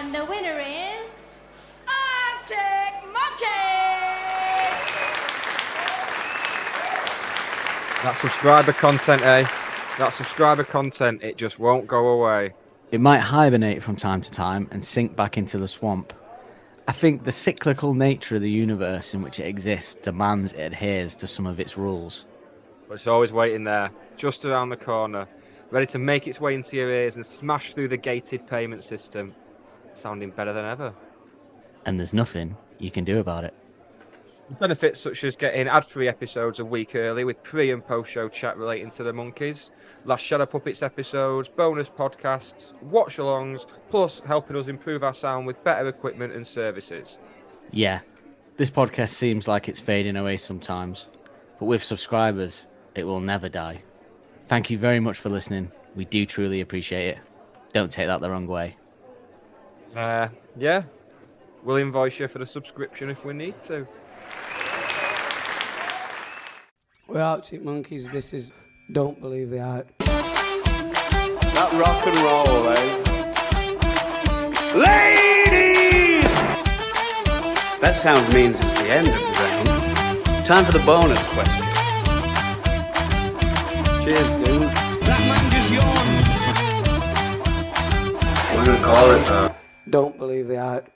And the winner is... Arctic Monkey! That subscriber content, eh? That subscriber content, it just won't go away. It might hibernate from time to time and sink back into the swamp. I think the cyclical nature of the universe in which it exists demands it adheres to some of its rules. But it's always waiting there, just around the corner, ready to make its way into your ears and smash through the gated payment system, sounding better than ever. And there's nothing you can do about it. Benefits such as getting ad-free episodes a week early with pre- and post-show chat relating to the monkeys, last Shadow Puppets episodes, bonus podcasts, watch-alongs, plus helping us improve our sound with better equipment and services. Yeah, this podcast seems like it's fading away sometimes, but with subscribers, it will never die. Thank you very much for listening. We do truly appreciate it. Don't take that the wrong way. Yeah, we'll invoice you for the subscription if we need to. We're Arctic Monkeys. This is Don't Believe the Hype. That rock and roll, eh? Ladies! That sound means it's the end of the round. Time for the bonus question. Cheers, dude. That man just yawned. We're gonna call it Don't Believe the Hype.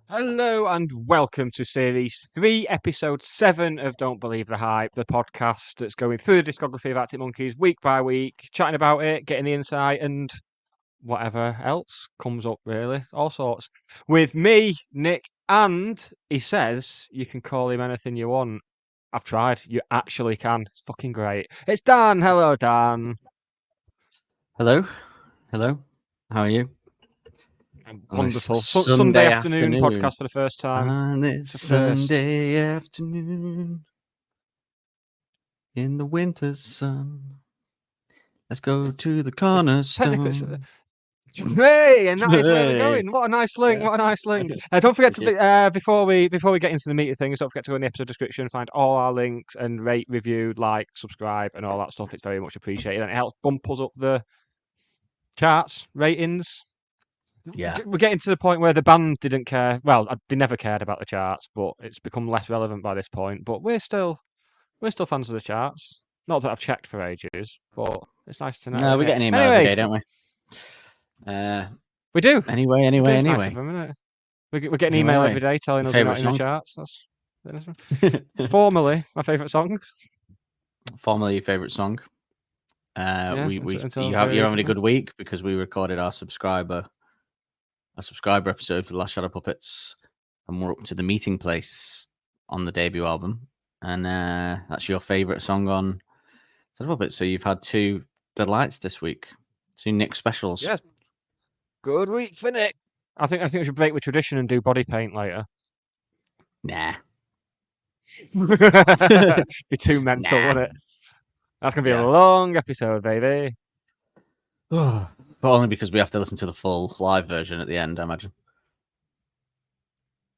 Hello and welcome to Series 3, Episode 7 of Don't Believe the Hype, the podcast that's going through the discography of Arctic Monkeys week by week, chatting about it, getting the insight and whatever else comes up, really, all sorts. With me, Nick, and he says you can call him anything you want. I've tried. You actually can. It's fucking great. It's Dan. Hello, Dan. Hello? Hello? How are you? Wonderful. Sunday Sunday afternoon afternoon. podcast for the first time. On this It's the first. Sunday afternoon, in the winter sun, let's go to the Cornerstone. Hey, and that is where we're Hey. going. What a nice link! Yeah. What a nice link! Don't forget to before we get into the meat of things, don't forget to go in the episode description, find all our links, and rate, review, like, subscribe, and all that stuff. It's very much appreciated, and it helps bump us up the charts, ratings. Yeah. We're getting to the point where the band didn't care. Well, they never cared about the charts, but it's become less relevant by this point. But we're still fans of the charts. Not that I've checked for ages, but it's nice to know. No, we innit? get an email Anyway, every day, don't we? we do. Anyway. It's nice of them, isn't it? We're getting an email Anyway, every day telling us we're favourite not in the song? charts. That's formerly my favourite song. Formerly your favourite song. until You're very having a recently. good week because we recorded our subscriber episode for the last Shadow Puppets, and we're up to the meeting place on the debut album, and that's your favourite song on Shadow Puppets. So you've had two delights this week, two Nick specials. Yes. Good week for Nick. I think we should break with tradition and do body paint later. Nah. Be too mental, Nah. wouldn't it? That's gonna be Yeah. a long episode, baby. But only because we have to listen to the full live version at the end, I imagine.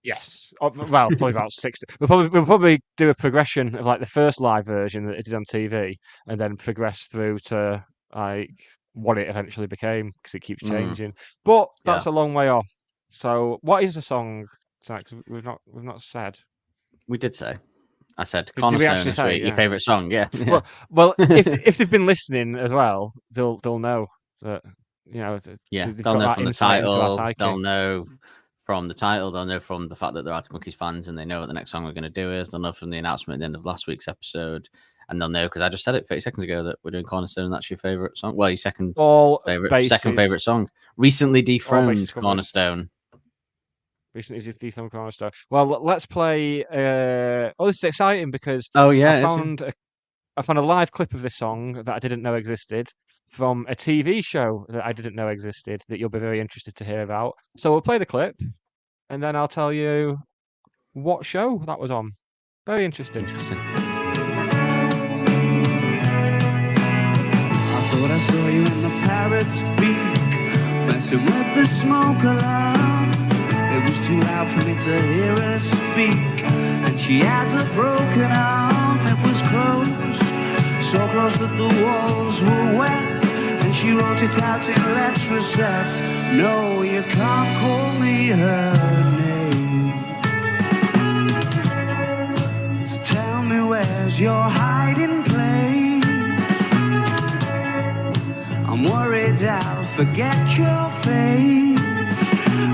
Yes. Well, probably about 60. We'll probably do a progression of like the first live version that it did on TV, and then progress through to like what it eventually became because it keeps changing. But that's a long way off. So, what is the song tonight? 'Cause we've not said. We did say. I said we Cornerstone actually this say it? week. Yeah. Your favourite song, yeah. Well, if they've been listening as well, they'll know that they've they'll got know that from the insight into our title. psyche. They'll know from the title. They'll know from the fact that they're Arctic Monkeys fans and they know what the next song we're going to do is. They'll know from the announcement at the end of last week's episode, and they'll know because I just said it 30 seconds ago that we're doing Cornerstone and that's your favourite song. Well, your second favourite song. Recently dethroned Cornerstone. Recently dethroned Cornerstone. Well, let's play. This is exciting because I found a live clip of this song that I didn't know existed from a TV show that I didn't know existed that you'll be very interested to hear about. So we'll play the clip, and then I'll tell you what show that was on. Very interesting. I thought I saw you in the parrot's beak, messing with the smoke alarm. It was too loud for me to hear her speak, and she had a broken arm. It was close, so close that the walls were wet, and she wrote it out in retrospect. No, you can't call me her name. So tell me, where's your hiding place? I'm worried I'll forget your face.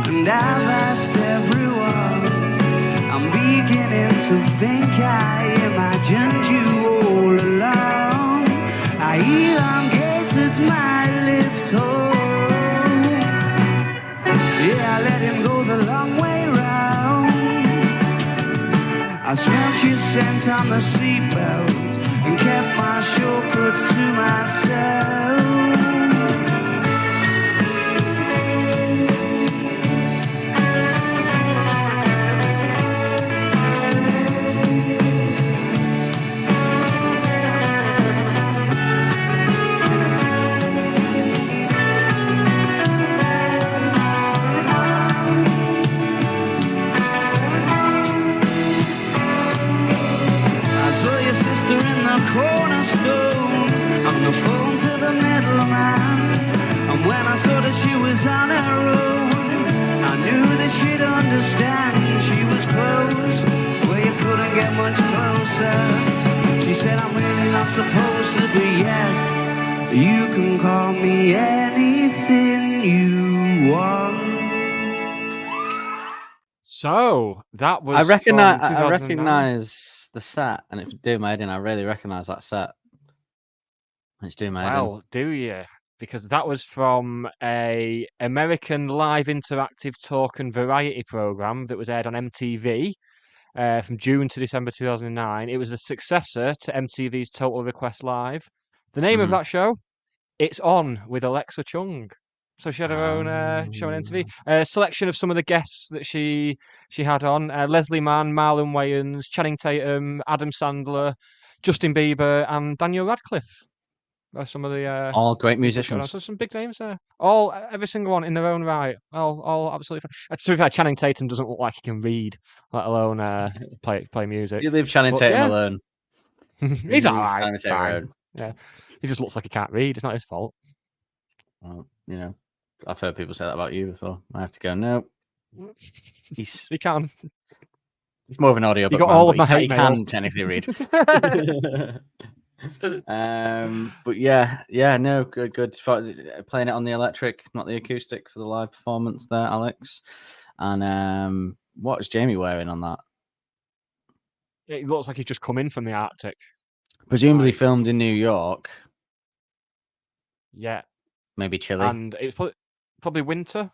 And I've asked everyone, I'm beginning to think I imagined you all along. I elongated my lift home. Yeah, I let him go the long way round. I smelled your scent on the seatbelt and kept my shortcuts to myself. Cornerstone, on the phone to the middleman. And when I saw that she was on her own, I knew that she'd understand. She was close, where you couldn't get much closer. She said, I'm really not supposed to, but yes, you can call me anything you want. So that was. I recognize recognize the set, and it's doing my head in. I really recognize that set. It's doing my head in. Well, do you? Because that was from a American live interactive talk and variety program that was aired on MTV from June to December 2009. It was a successor to MTV's Total Request Live. The name of that show, It's On with Alexa Chung. So she had her own show on MTV. A selection of some of the guests that she had on: Leslie Mann, Marlon Wayans, Channing Tatum, Adam Sandler, Justin Bieber, and Daniel Radcliffe. Some of the all great musicians. So some big names there. Every single one in their own right. All absolutely. To be fair, Channing Tatum doesn't look like he can read, let alone play music. You leave Channing Tatum alone. He's alright. Yeah, he just looks like he can't read. It's not his fault. Well, I've heard people say that about you before. I have to go, no. He can. He's more of an audio. You got all of my hate mail. He can technically read. But no, good. Playing it on the electric, not the acoustic for the live performance there, Alex. And what is Jamie wearing on that? It looks like he's just come in from the Arctic. Presumably filmed in New York. Yeah. Maybe chilly. And it's probably winter.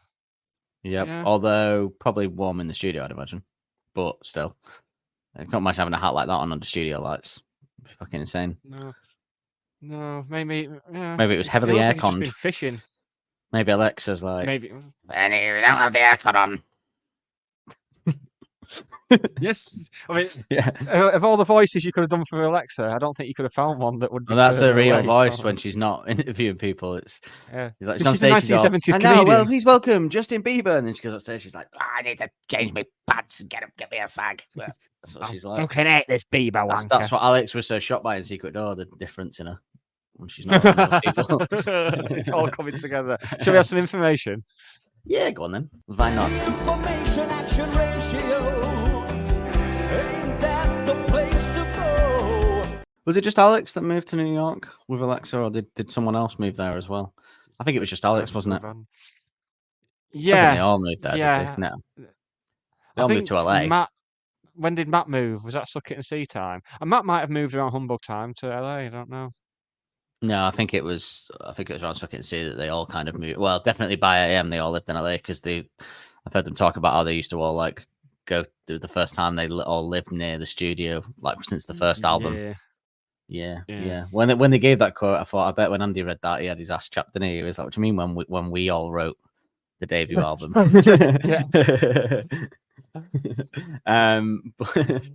Yep. Yeah. Although probably warm in the studio, I'd imagine. But still, I can't imagine having a hat like that on under studio lights. It'd be fucking insane. No, maybe. Yeah. Maybe it was heavily airconned. Been fishing. Maybe Alexa's like. Maybe. Benny, we don't have the aircon on. Yes, I mean, of all the voices you could have done for Alexa, I don't think you could have found one that would. Well, that's her real voice when she's not interviewing people. It's like she's on stage. She's all, I know. Well, please welcome Justin Bieber, and then she goes upstairs. She's like, I need to change my pants and get me a fag. That's what she's like. Fucking hate this Bieber wanker. That's what Alex was so shocked by in Secret Door. The difference in her when she's not with people. It's all coming together. Shall we have some information? Yeah, go on then. Why not? Information action ratio. Ain't that the place to go? Was it just Alex that moved to New York with Alexa, or did someone else move there as well? I think it was just Alex, wasn't it? Yeah. They all moved there. Yeah. No. They all moved to LA. When did Matt move? Was that Suck It and See time? And Matt might have moved around Humbug time to LA. I don't know. No, I think it was around Suck It and See that they all kind of moved. Well, definitely by AM they all lived in LA because I've heard them talk about how they used to all like go to the first time they all lived near the studio, like since the first album. Yeah. When they gave that quote, I thought, I bet when Andy read that, he had his ass chapped, didn't he? He was like, "What do you mean when we all wrote the debut album?"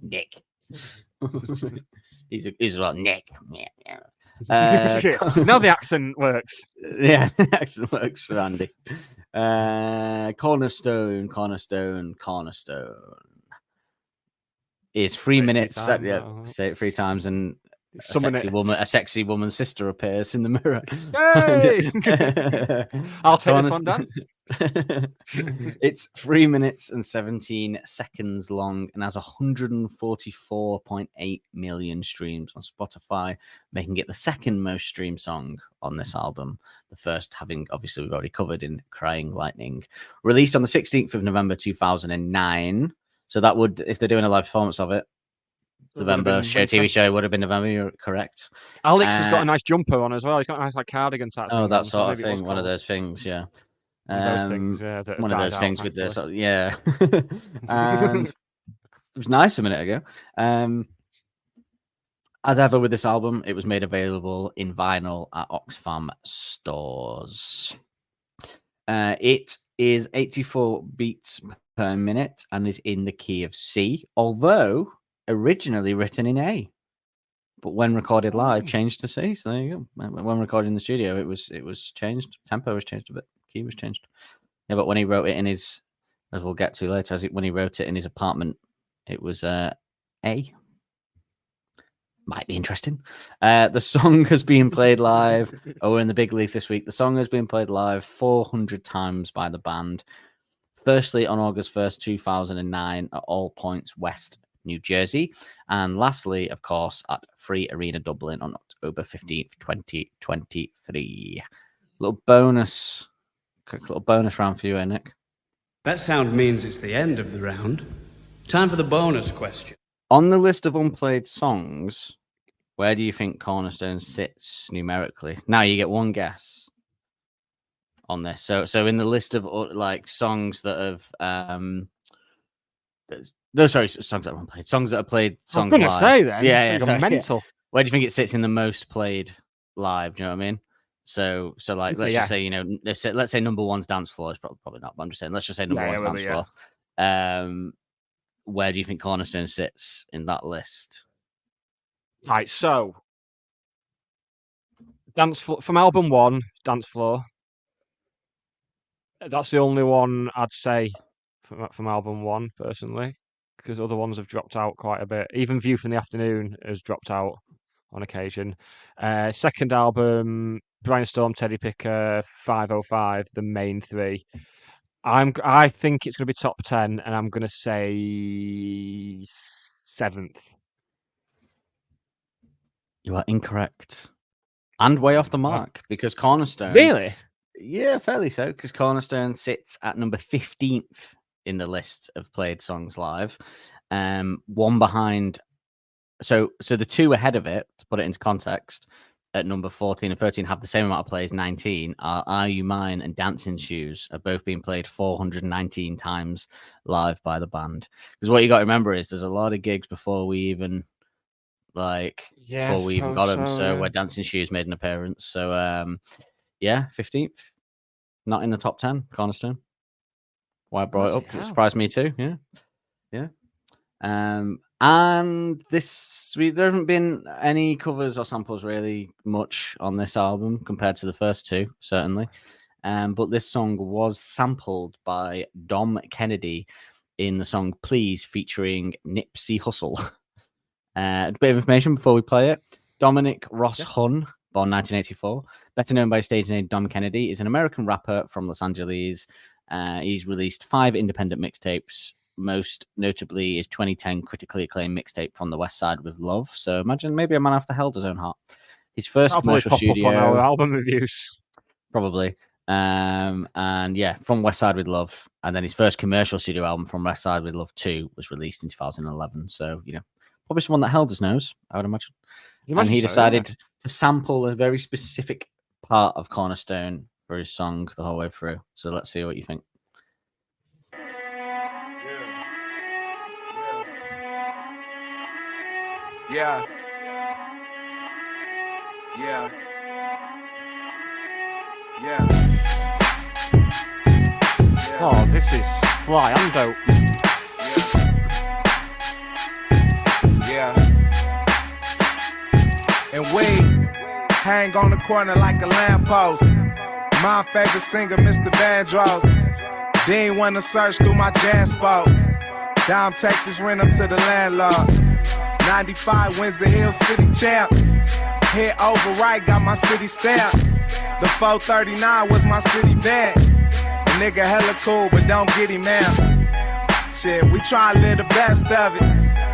Nick. he's well, Nick. Yeah. Now the accent works. Yeah, the accent works for Andy. Cornerstone is 3 minutes. Say it 3 times, and A sexy woman's sister appears in the mirror. Yay! I'll take this one, Dan. It's 3 minutes and 17 seconds long and has 144.8 million streams on Spotify, making it the second most streamed song on this album. The first having, obviously, we've already covered in Crying Lightning. Released on the 16th of November 2009. So that would, if they're doing a live performance of it, November TV show would have been November. You're correct. Alex has got a nice jumper on as well. He's got a nice cardigan type. Oh, that sort of thing. One of those things, yeah. One of those things, one of those things with this, yeah. And it was nice a minute ago. As ever with this album, it was made available in vinyl at Oxfam stores. It is 84 beats per minute and is in the key of C, although originally written in A, but when recorded live changed to C. So there you go. When recorded in the studio, it was changed. Tempo was changed a bit. Key was changed. Yeah, but when he wrote it in his, as we'll get to later, when he wrote it in his apartment, it was A. Might be interesting. The song has been played live. We're in the big leagues this week. The song has been played live 400 times by the band. Firstly, on August 1st, 2009, at All Points West, New Jersey. And lastly, of course, at Free Arena Dublin on October 15th, 2023. Quick little bonus round for you, Nick. That sound means it's the end of the round. Time for the bonus question. On the list of unplayed songs, where do you think Cornerstone sits numerically? Now you get one guess on this. So in the list of like songs that have songs that are unplayed, songs that are played, songs I'm live. gonna say then, yeah, mental. Yeah. Where do you think it sits in the most played live? Do you know what I mean? So like let's just say, let's say number one's Dance Floor. It's probably not, but I'm just saying let's just say number one's Dance Floor. Where do you think Cornerstone sits in that list? Right, so Dance Floor from album 1, Dance Floor. That's the only one I'd say from album 1 personally, because other ones have dropped out quite a bit. Even View from the Afternoon has dropped out on occasion. Second album, Brian Storm, Teddy Picker, 505, the main three. I think it's going to be top 10, and I'm going to say 7th. You are incorrect, and way off the mark, because Cornerstone. Really? Yeah, fairly so, because Cornerstone sits at number 15th in the list of played songs live. One behind. So the two ahead of it, to put it into context, at number 14 and 13 have the same amount of plays, 19, Are You Mine and Dancing Shoes are both being played 419 times live by the band. Because what you got to remember is there's a lot of gigs before we even got them. So where Dancing Shoes made an appearance. So 15th, not in the top 10, Cornerstone. Why I brought it up? It surprised me too. Yeah. And there haven't been any covers or samples really much on this album compared to the first two, certainly. But this song was sampled by Dom Kennedy in the song Please, featuring Nipsey Hussle. A bit of information before we play it. Dominic Ross Hunn, born 1984, better known by his stage name Dom Kennedy, is an American rapper from Los Angeles. He's released 5 independent mixtapes. Most notably his 2010 critically acclaimed mixtape From the West Side with Love. So imagine maybe a man after Held His Own Heart. His first commercial studio on our album reviews, probably. And yeah, From West Side with Love, and then his first commercial studio album, From West Side with Love 2, was released in 2011. So probably someone that held his nose, I would imagine. And he decided to sample a very specific part of Cornerstone for his song the whole way through. So let's see what you think. Yeah. Oh, this is fly and dope. Yeah. And we hang on the corner like a lamppost. My favorite singer, Mr. Vandross. Dean wanna search through my jam spot. Dom take this rent up to the landlord. 95 wins the Hill City champ. Hit over right, got my city stamp. The 439 was my city van. A nigga hella cool, but don't get him out. Shit, we try to live the best of it.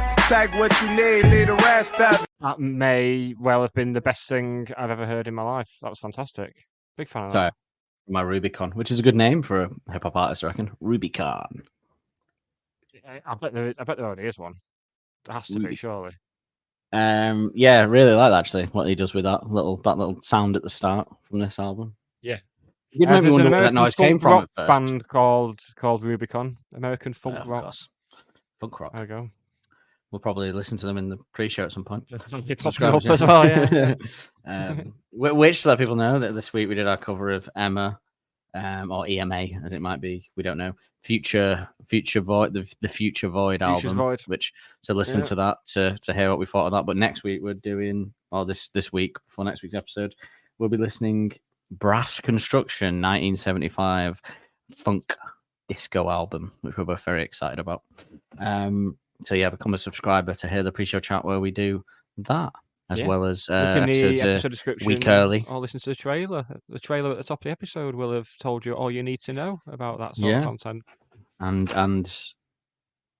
So take what you need, leave the rest of it. That may well have been the best thing I've ever heard in my life. That was fantastic. Big fan of that. Sorry, my Rubicon, which is a good name for a hip hop artist, I reckon. Rubicon. I bet there already is one. There has to be, surely. Yeah, really like that, actually. What he does with that little sound at the start from this album. Yeah. It did make me There's an wonder where that American noise came funk from rock at first. band called Rubicon. American funk Of rock. course. Funk rock. There we go. We'll probably listen to them in the pre-show at some point. It's popping up as well, yeah. Which, to let people know, that this week we did our cover of Emma, or EMA, as it might be. We don't know. Future Void, the Future Void Future's album. Void. Which, so listen to that to hear what we thought of that. But next week we're doing, or this week before next week's episode, we'll be listening Brass Construction 1975 funk disco album, which we're both very excited about. So yeah, become a subscriber to hear the pre-show chat where we do that, as well as look in the episodes episode description week early. Or listen to the trailer. The trailer at the top of the episode will have told you all you need to know about that sort of content. And what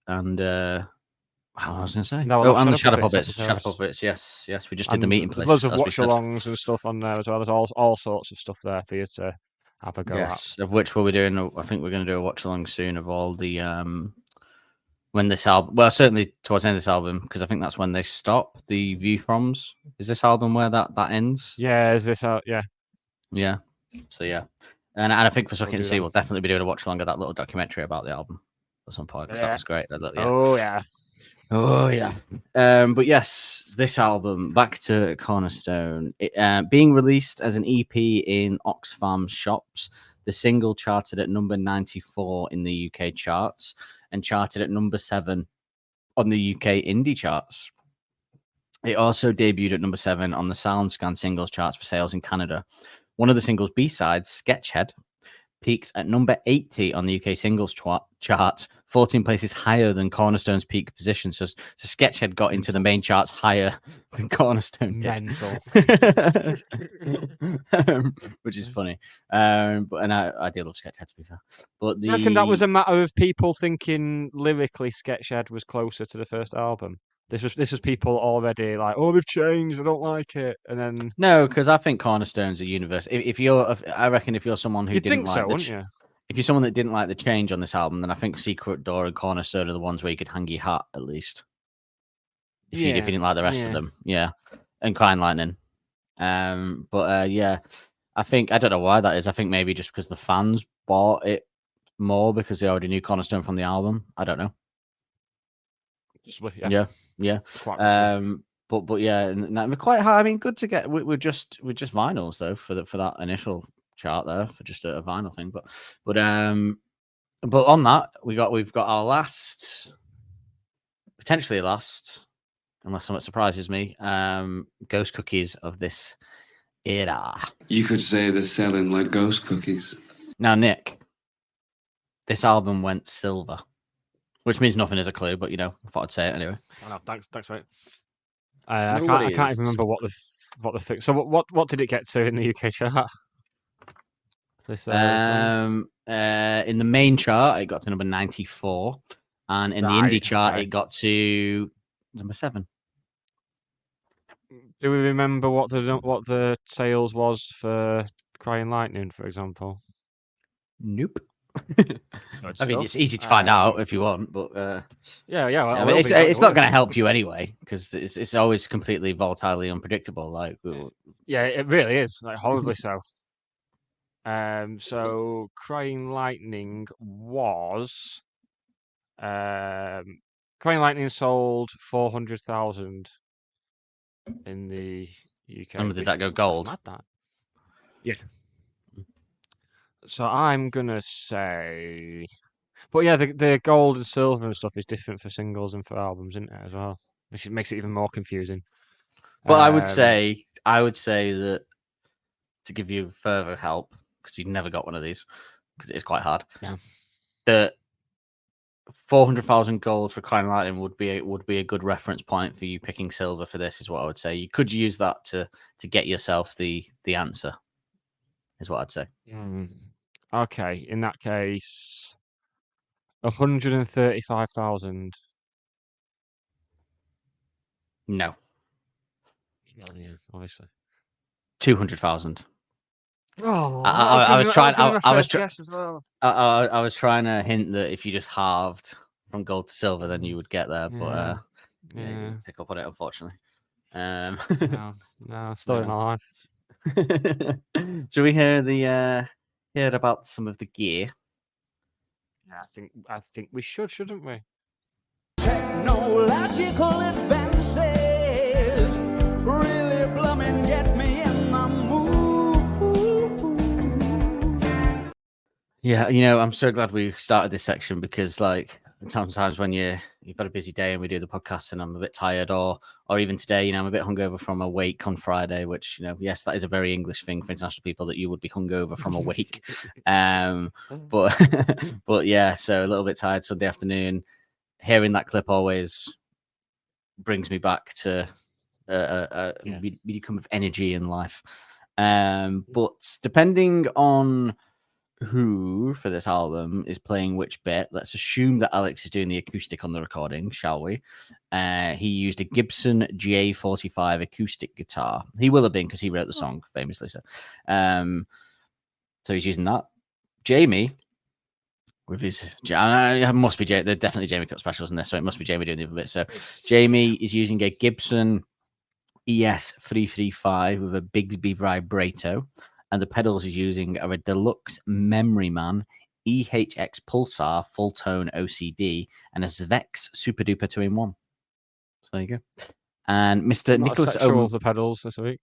I was going to say. No, and the Shadow Puppets Puppets. Shadow Puppets, yes. We just did the And meeting there's place. loads of as we said. watch-alongs and stuff on there as well. There's all sorts of stuff there for you to have a go at. Yes, of which we'll be doing. I think we're going to do a watch-along soon of all the when this album. Well, certainly towards the end of this album, because I think that's when they stop the view froms. Is this album where that ends? Yeah, is this yeah. Yeah. So yeah, and I think for Suck It and do See, that. we'll definitely be doing a watch-along of that little documentary about the album at some point. 'Cause that was great. Oh yeah. Oh yeah. But yes, this album, back to Cornerstone, being released as an EP in Oxfam shops. The single charted at number 94 in the UK charts and charted at number 7 on the UK indie charts. It also debuted at number 7 on the SoundScan singles charts for sales in Canada. One of the singles B-sides, Sketchhead, peaked at number 80 on the UK singles chart, 14 places higher than Cornerstone's peak position. So Sketchhead got into the main charts higher than Cornerstone did. Mental. Which is funny. And I do love Sketchhead, to be fair. But I reckon that was a matter of people thinking lyrically Sketchhead was closer to the first album. This was people already like, oh, they've changed, I don't like it, and then no, because I think Cornerstone's a universe. I reckon if you're someone who you'd didn't think like so, wouldn't you? if you're someone that didn't like the change on this album, then I think Secret Door and Cornerstone are the ones where you could hang your hat at least. If you didn't like the rest of them, and Crying Lightning. Yeah, I don't know why that is. I think maybe just because the fans bought it more because they already knew Cornerstone from the album. I don't know. Yeah. But yeah, and we're quite high. I mean, good to get. We're just vinyls though for that initial chart there for just a vinyl thing. But on that we've got our potentially last, unless something surprises me, ghost cookies of this era. You could say they're selling like ghost cookies. Now, Nick, this album went silver. Which means nothing is a clue, but I thought I'd say it anyway. Oh, no, thanks, mate. I can't even remember what the fix. So what did it get to in the UK chart? In the main chart, it got to number 94, and in the indie chart, it got to number 7. Do we remember what the sales was for Crying Lightning, for example? Nope. I mean, it's easy to find out if you want, but it's not going to help you anyway because it's always completely volatilely unpredictable. Like, it really is, like horribly so. So Crying Lightning was Crying Lightning sold 400,000 in the UK. And did that go gold? Yeah. So I'm gonna say, but yeah, the gold and silver and stuff is different for singles and for albums, isn't it, as well? Which makes it even more confusing. But I would say that to give you further help, because you've never got one of these, because it is quite hard. Yeah. That 400,000 gold for Crying Lightning would be a good reference point for you picking silver for this, is what I would say. You could use that to get yourself the answer, is what I'd say. Okay, in that case, 135,000. No, Million, obviously. 200,000. Oh, I was trying. I was guess as well. I was trying to hint that if you just halved from gold to silver, then you would get there. But you didn't pick up on it, unfortunately. No, still in my life. So we heard about some of the gear. Yeah, I think we shouldn't we? Technological advances really blooming get me in the mood. Yeah, you know, I'm so glad we started this section because, like, sometimes when you've got a busy day and we do the podcast and I'm a bit tired, or even today, you know, I'm a bit hungover from a wake on Friday, which, you know, yes, that is a very English thing for international people, that you would be hungover from a wake. But yeah, so a little bit tired Sunday afternoon. Hearing that clip always brings me back to a become of energy in life. But depending on who for this album is playing which bit, let's assume that Alex is doing the acoustic on the recording, shall we? He used a Gibson GA45 acoustic guitar. He will have been, because he wrote the song famously. So he's using that. Jamie, with his must be Jamie. They're definitely Jamie cut specials in this, so it must be Jamie doing the other bit. So Jamie is using a Gibson ES335 with a Bigsby vibrato, and the pedals he's using are a Deluxe Memory Man EHX Pulsar full tone OCD and a Zvex Super Duper 2-in-1. So there you go. And Mr. Nicholas Owen, the pedals this week.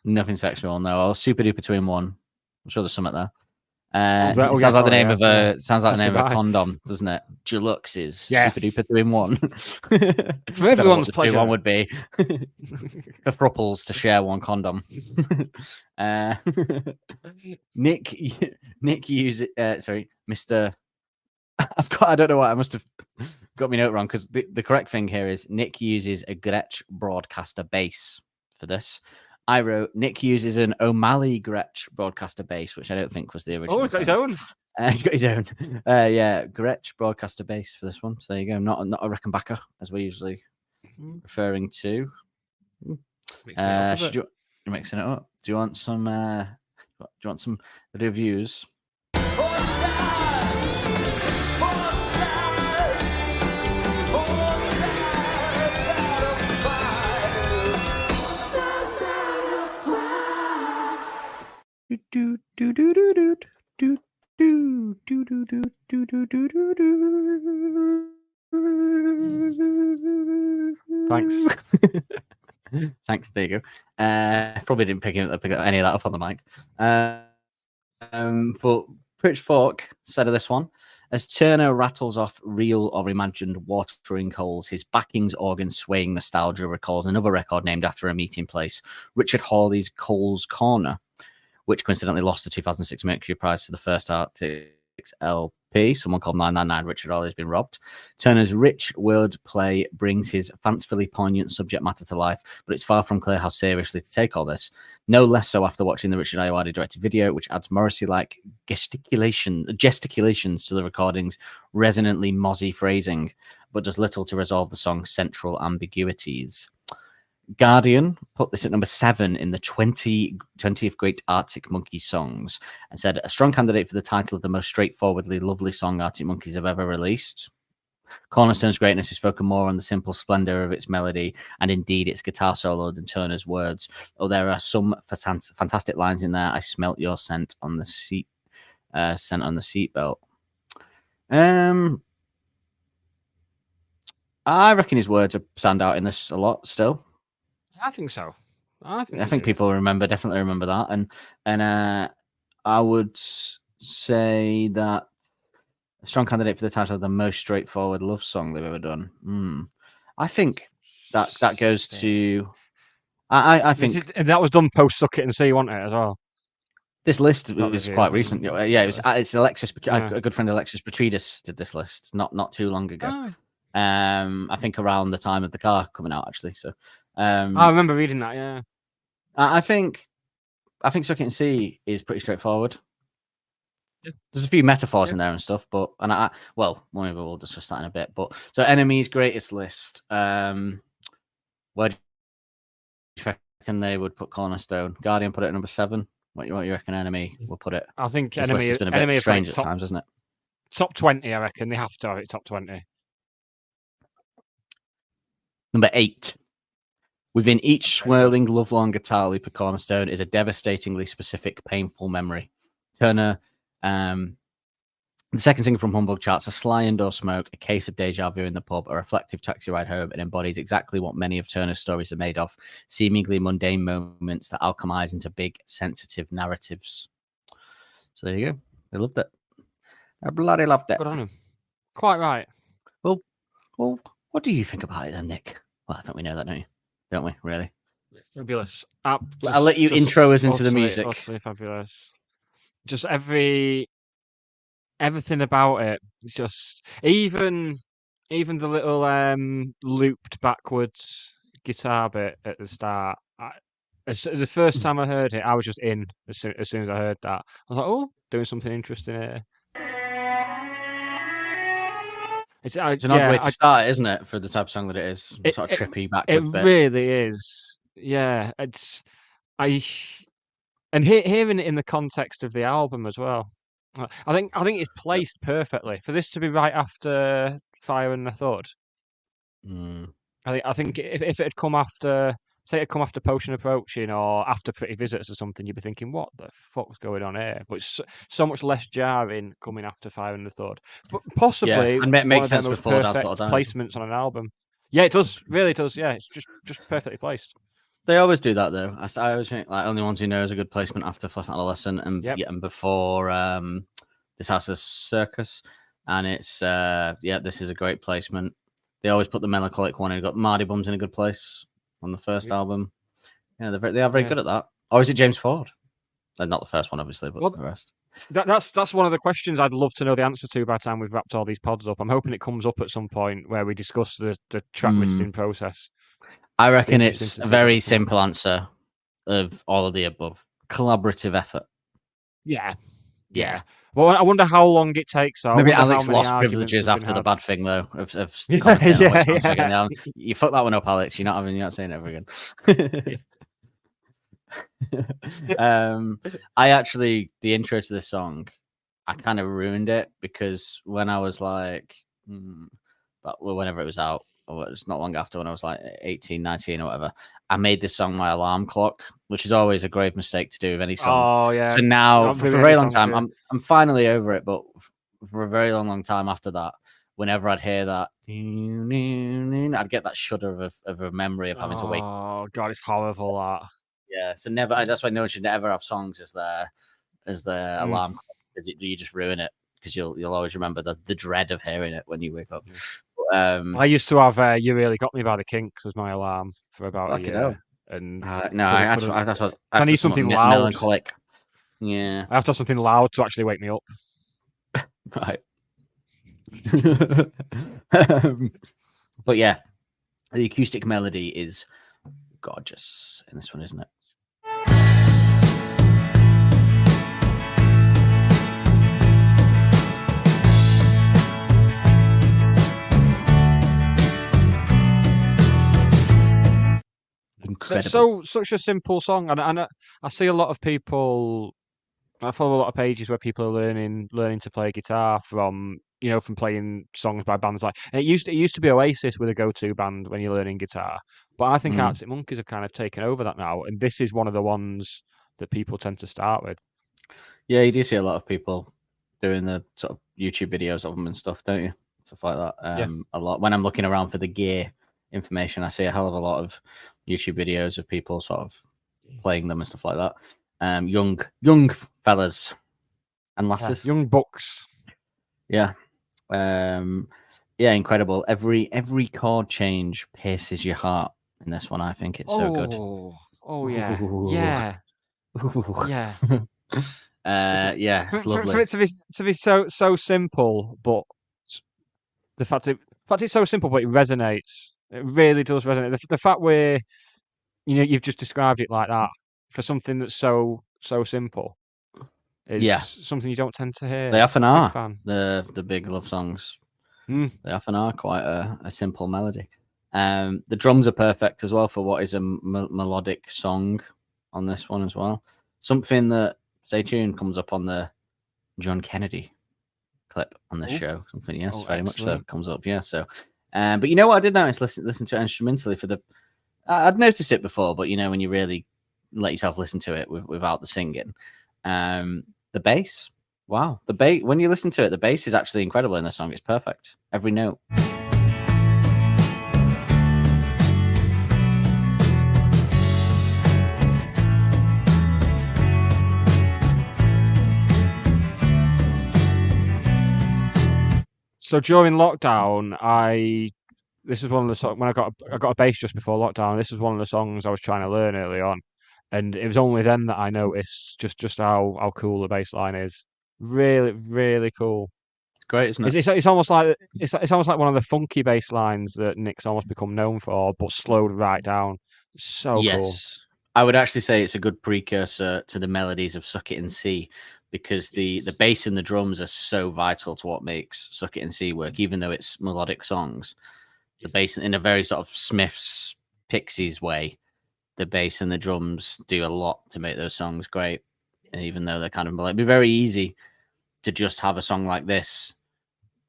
Nothing sexual, no. Oh, Super Duper 2-in-1. I'm sure there's something there. Sounds like the name of a condom, doesn't it? Deluxe is Super Duper 2-in-1. For everyone's pleasure. One would be for thrupples to share one condom. Nick uses Mr. I don't know why, I must have got my note wrong, because the correct thing here is Nick uses a Gretsch Broadcaster bass for this. I wrote Nick uses an O'Malley Gretsch Broadcaster bass, which I don't think was the original. Oh, he's got his own. He's got his own. Yeah, Gretsch Broadcaster bass for this one. So there you go. Not a Rickenbacker, as we're usually referring to. You're mixing it up. Do you want some? Reviews? Thanks. Thanks. There you go. Probably didn't pick up any of that up on the mic. But Pitchfork said of this one, as Turner rattles off real or imagined watering holes, his backings organ swaying nostalgia recalls another record named after a meeting place, Richard Hawley's Cole's Corner, which coincidentally lost the 2006 Mercury Prize to the first Arctic LP. Someone called 999 Richard Hawley has been robbed. Turner's rich wordplay brings his fancifully poignant subject matter to life, but it's far from clear how seriously to take all this. No less so after watching the Richard Ayoade directed video, which adds Morrissey-like gesticulations to the recording's resonantly mozzie phrasing, but does little to resolve the song's central ambiguities. Guardian put this at number 7 in the 20th Great Arctic Monkeys songs and said, a strong candidate for the title of the most straightforwardly lovely song Arctic Monkeys have ever released. Cornerstone's greatness is spoken more on the simple splendor of its melody and indeed its guitar solo than Turner's words. Oh, there are some fantastic lines in there. I smelt your scent on the seatbelt. I reckon his words stand out in this a lot still. I think so. I think people definitely remember that, and I would say that a strong candidate for the title of the most straightforward love song they've ever done. I think that goes to. I think that was done post Suck It and See You Want It as well. This list Not was review. quite recent. Yeah, it was. It's Alexis. Yeah. A good friend, Alexis Petridis, did this list not too long ago. Oh. I think around the time of the car coming out, actually. So, I remember reading that. Yeah. I think Suck It and See is pretty straightforward. Yeah. There's a few metaphors in there and stuff, but well, maybe we'll discuss that in a bit. But so, Enemy's greatest list. Where do you reckon they would put Cornerstone? Guardian put it at number 7. What you reckon? Enemy will put it. I think This Enemy list has been a Enemy bit is strange like at times, isn't it? top 20. I reckon they have to have it top 20. Number 8. Within each swirling, love-long guitar loop of Cornerstone is a devastatingly specific, painful memory. Turner, the second single from Humbug charts, a sly indoor smoke, a case of deja vu in the pub, a reflective taxi ride home, and embodies exactly what many of Turner's stories are made of, seemingly mundane moments that alchemize into big, sensitive narratives. So there you go. They loved it. I bloody loved it. Good on them. Quite right. Well, what do you think about it then, Nick? Well, I think we know that, don't we? Really? Fabulous. I'll let you intro us into the utterly, music. Utterly fabulous. Just everything about it. Just even the little looped backwards guitar bit at the start. The first time I heard it, I was just in as soon as I heard that. I was like, oh, doing something interesting here. It's an odd way to start, isn't it, for the type of song that it is? Sort of trippy backwards bit. It really is. Yeah, and hearing it in the context of the album as well. I think it's placed perfectly for this to be right after Fire and the Thud. I think if it had come after, say, it had come after Potion Approaching or after Pretty Visitors or something, you'd be thinking, what the fuck's going on here? But it's so much less jarring coming after Fire and the Thud. But possibly, and it makes sense with with Four Dance perfect Little Dime. placements on an album. Yeah, it does. Really does. Yeah, it's just perfectly placed. They always do that, though. I always think like Only Ones Who Know is a good placement after Fluorescent Adolescent and before This House is Circus. And it's this is a great placement. They always put the melancholic one in. Got Mardy Bums in a good place on the first album. Yeah, they are very good at that. Or is it James Ford? Not the first one, obviously, but the rest. That's one of the questions I'd love to know the answer to by the time we've wrapped all these pods up. I'm hoping it comes up at some point where we discuss the track listing process. I reckon it's a very simple answer of all of the above. Collaborative effort. Yeah. Well, I wonder how long it takes. Maybe Alex lost privileges after the bad thing, though, of commenting. You fucked that one up, Alex. You're not saying it ever again. The intro to this song, I kind of ruined it because when I was like, whenever it was out, or it's not long after when I was like 18, 19 or whatever, I made this song my alarm clock, which is always a grave mistake to do with any song. Oh, yeah. So now, for a very long time, I'm finally over it, but for a very long time after that, whenever I'd hear that, I'd get that shudder of a memory of having to wake. Oh, God, it's horrible, that. Yeah, so never. That's why no one should never have songs as their alarm clock, because you just ruin it, because you'll always remember the dread of hearing it when you wake up. I used to have "You Really Got Me" by the Kinks as my alarm for about a year. And I need something loud. Melancholic. Yeah, I have to have something loud to actually wake me up. Right. But yeah, the acoustic melody is gorgeous in this one, isn't it? Incredible. Such a simple song, and I see a lot of people. I follow a lot of pages where people are learning to play guitar from playing songs by bands like. And it used to be Oasis with a go-to band when you're learning guitar, but I think Arctic Monkeys have kind of taken over that now, and this is one of the ones that people tend to start with. Yeah, you do see a lot of people doing the sort of YouTube videos of them and stuff, don't you? Stuff like that. A lot. When I'm looking around for the gear information, I see a hell of a lot of YouTube videos of people sort of playing them and stuff like that. Young fellas and lasses, young bucks. Yeah, incredible. Every chord change pierces your heart in this one. I think it's so good. Oh yeah, yeah. Yeah, For, it's for, lovely. for it to be so simple, but the fact it's so simple, but it resonates. It really does resonate. The fact you've just described it like that for something that's so simple is Yeah. something you don't tend to hear. They often I'm a are. big fan. The big love songs. Mm. They often are quite a simple melody. The drums are perfect as well for what is a melodic song on this one as well. Something that, stay tuned, comes up on the John Kennedy clip on this show. Something, yes, very much so, comes up. Yeah, so. But you know what I did notice? Listen to it instrumentally for the. I'd noticed it before, but when you really let yourself listen to it without the singing, the bass. Wow, the bass. When you listen to it, the bass is actually incredible in this song. It's perfect, every note. So during lockdown, this is one of the songs when I got a bass just before lockdown. This was one of the songs I was trying to learn early on, and it was only then that I noticed just how cool the bass line is. Really, really cool. It's great, isn't it? It's almost like one of the funky bass lines that Nick's almost become known for, but slowed right down. It's so cool. I would actually say it's a good precursor to the melodies of Suck It and See, because the bass and the drums are so vital to what makes Suck It and See work, even though it's melodic songs. The bass, in a very sort of Smiths, Pixies way, the bass and the drums do a lot to make those songs great. And even though they're kind of it'd be very easy to just have a song like this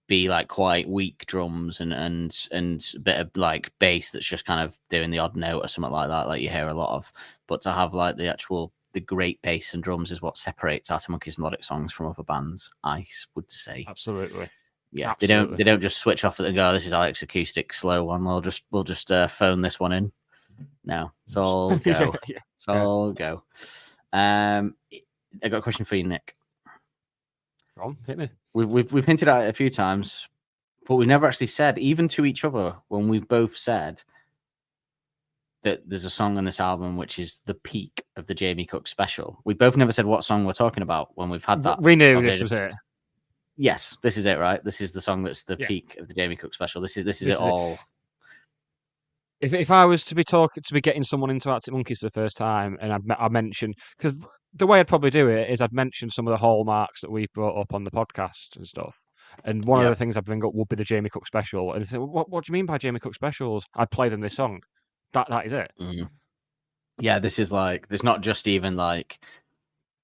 be like quite weak drums and a bit of like bass that's just kind of doing the odd note or something like that, like you hear a lot of. But to have like the great bass and drums is what separates Arctic Monkeys melodic songs from other bands, I would say. Absolutely. Yeah, absolutely. They don't just switch off and go, this is Alex acoustic slow one. We'll just phone this one in. No, it's all go. It's all go. I got a question for you, Nick. Go on, hit me. We've hinted at it a few times, but we never actually said, even to each other, when we've both said that there's a song on this album which is the peak of the Jamie Cook special. We both never said what song we're talking about when we've had that. We knew this was it. Yes, this is it, right? This is the song that's the peak of the Jamie Cook special. This is it all. If I was to be getting someone into Arctic Monkeys for the first time, and I mentioned, because the way I'd probably do it is I'd mention some of the hallmarks that we've brought up on the podcast and stuff. And one of the things I'd bring up would be the Jamie Cook special. And say, what do you mean by Jamie Cook specials? I'd play them this song. That is it. Mm. Yeah, this is like, there's not just even like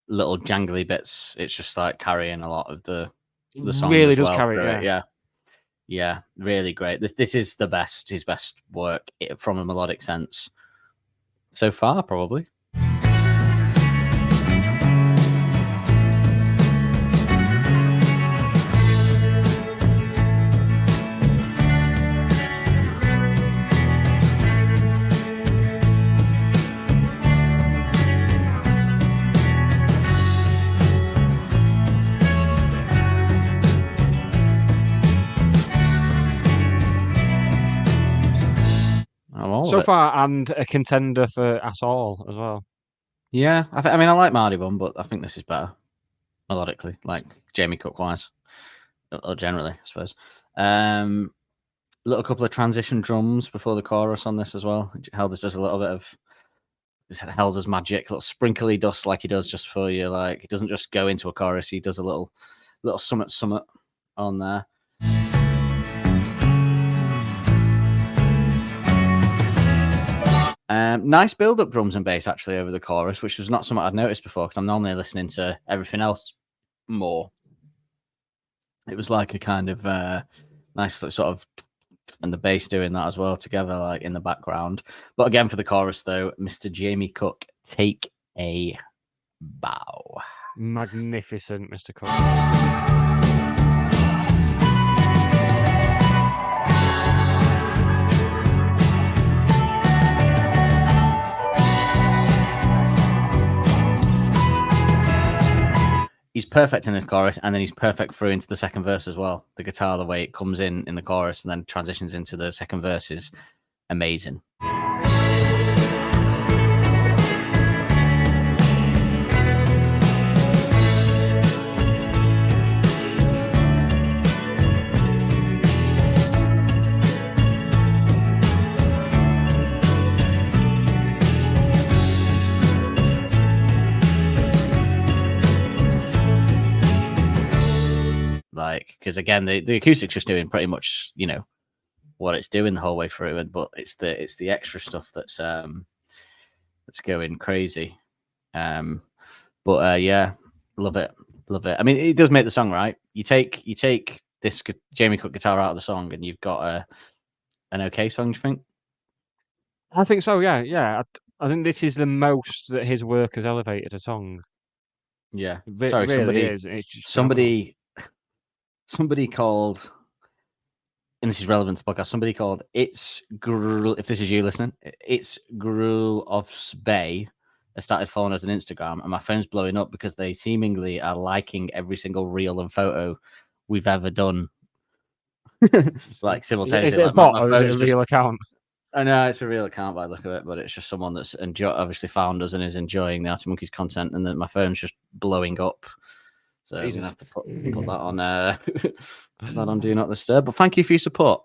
little jangly bits. It's just like carrying a lot of the song. Really as does well carry it. Yeah, really great. This is his best work from a melodic sense so far, probably. So far, and a contender for Us All as well. Yeah, I mean, I like Mardy Bum, but I think this is better melodically, like Jamie Cook wise, or generally, I suppose. Little couple of transition drums before the chorus on this as well. Helders does a little bit of Helders magic, little sprinkly dust like he does just for you. Like he doesn't just go into a chorus; he does a little summit on there. Nice build-up drums and bass actually over the chorus, which was not something I'd noticed before because I'm normally listening to everything else more. It was like a kind of nice sort of, and the bass doing that as well together, like in the background. But again, for the chorus though, Mr. Jamie Cook, take a bow. Magnificent, Mr. Cook. He's perfect in this chorus, and then he's perfect through into the second verse as well. The guitar, the way it comes in the chorus and then transitions into the second verse is amazing. because again, the acoustic's just doing pretty much, you know, what it's doing the whole way through, but it's the extra stuff that's going crazy. Yeah, love it. I mean, it does make the song, right? You take this Jamie Cook guitar out of the song, and you've got an okay song. Do you think? I think so. Yeah. I think this is the most that his work has elevated a song. Yeah. It Sorry, really is. It's just somebody called, and this is relevant to the podcast. Somebody called It's Gruel. If this is you listening, It's Gruel of Bay. I started following us on Instagram, and my phone's blowing up because they seemingly are liking every single reel and photo we've ever done. Like simultaneously. Is it a like, bot or is it a real account? I know it's a real account by the look of it, but it's just someone that's obviously found us and is enjoying the Arctic Monkeys content, and then my phone's just blowing up. So I'm gonna have to put that on put that on Do Not Disturb. But thank you for your support.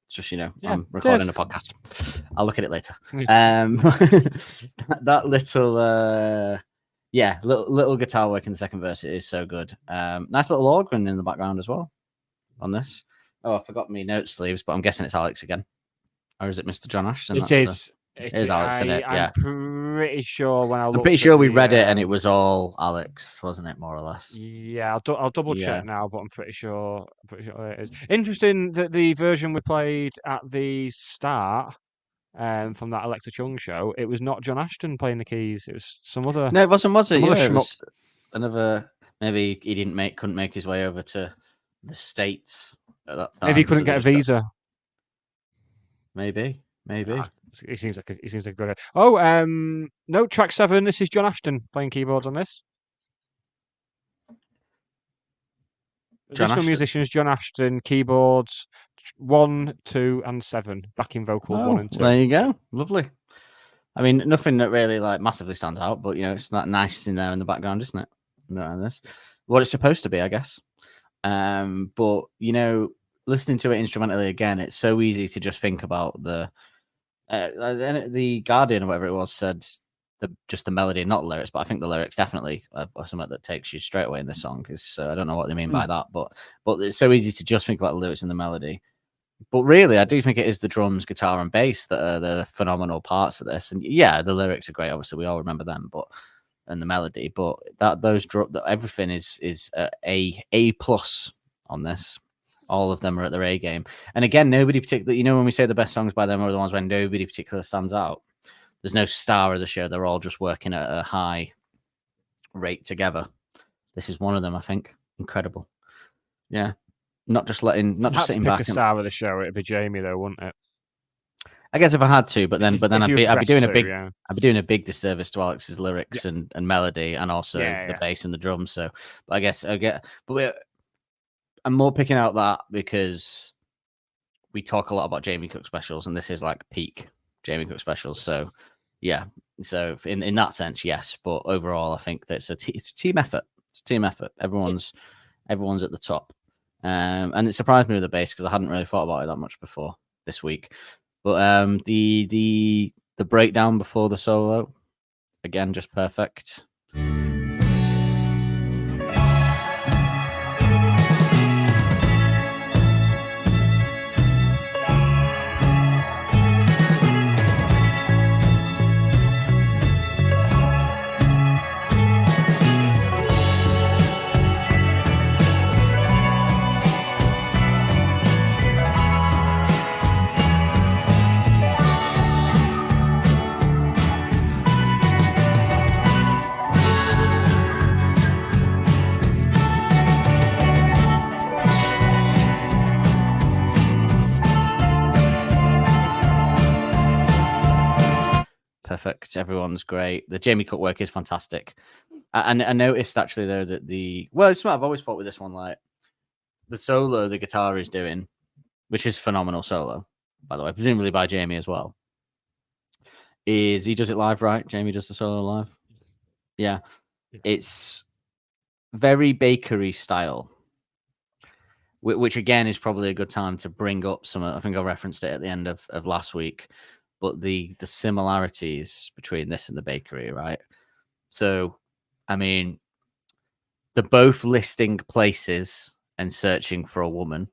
It's just, you know, I'm recording a podcast. I'll look at it later. That little little guitar work in the second verse is so good. Nice little organ in the background as well on this. Oh, I forgot my note sleeves, but I'm guessing it's Alex again. Or is it Mr. John Ashton? It is Alex, isn't it? Yeah. I'm pretty sure I'm pretty sure we read it and it was all Alex, wasn't it, more or less? Yeah, I'll double check now, but I'm pretty sure it is. Interesting that the version we played at the start from that Alexa Chung show, it was not John Ashton playing the keys. It was some other. No, it wasn't, was it? Yeah, it schmuck. was another. Maybe he couldn't make his way over to the States at that time. Maybe he couldn't get a visa. Maybe. He seems like a good. Oh, no, track 7. This is John Ashton playing keyboards on this. Additional musicians: John Ashton, keyboards 1, 2, and 7. Backing vocals 1 and 2. There you go, lovely. I mean, nothing that really like massively stands out, but you know, it's that nice in there in the background, isn't it? This, what it's supposed to be, I guess. But you know, listening to it instrumentally again, it's so easy to just think about the Guardian or whatever it was said just the melody, not the lyrics, but I think the lyrics definitely are something that takes you straight away in the song. Because I don't know what they mean by that, but it's so easy to just think about the lyrics and the melody. But really, I do think it is the drums, guitar, and bass that are the phenomenal parts of this. And yeah, the lyrics are great. Obviously, we all remember them, and the melody, but that everything is A plus on this. All of them are at their A game. And again, nobody particularly, you know, when we say the best songs by them are the ones when nobody particularly stands out. There's no star of the show. They're all just working at a high rate together. This is one of them, I think. Incredible. Yeah. Not just sitting back. A star of the show, it'd be Jamie though, wouldn't it? I guess if I had to, but then I'd be doing a big disservice to Alex's lyrics and melody, and also the bass and the drums. So, but I guess I'm more picking out that because we talk a lot about Jamie Cook specials, and this is like peak Jamie Cook specials. So, yeah. So in that sense, yes. But overall, I think that it's a team effort. It's a team effort. Everyone's at the top. And it surprised me with the bass because I hadn't really thought about it that much before this week. But the breakdown before the solo, again, just perfect. Perfect. Everyone's great. The Jamie Cook work is fantastic. And I noticed actually though that it's what I've always thought with this one, like the solo the guitar is doing, which is phenomenal solo, by the way, presumably by Jamie as well. Is he does it live, right? Jamie does the solo live. Yeah. It's very bakery style, which again is probably a good time to bring up some. I think I referenced it at the end of last week. But the similarities between this and the bakery, right? So, I mean, they're both listing places and Searching for a Woman.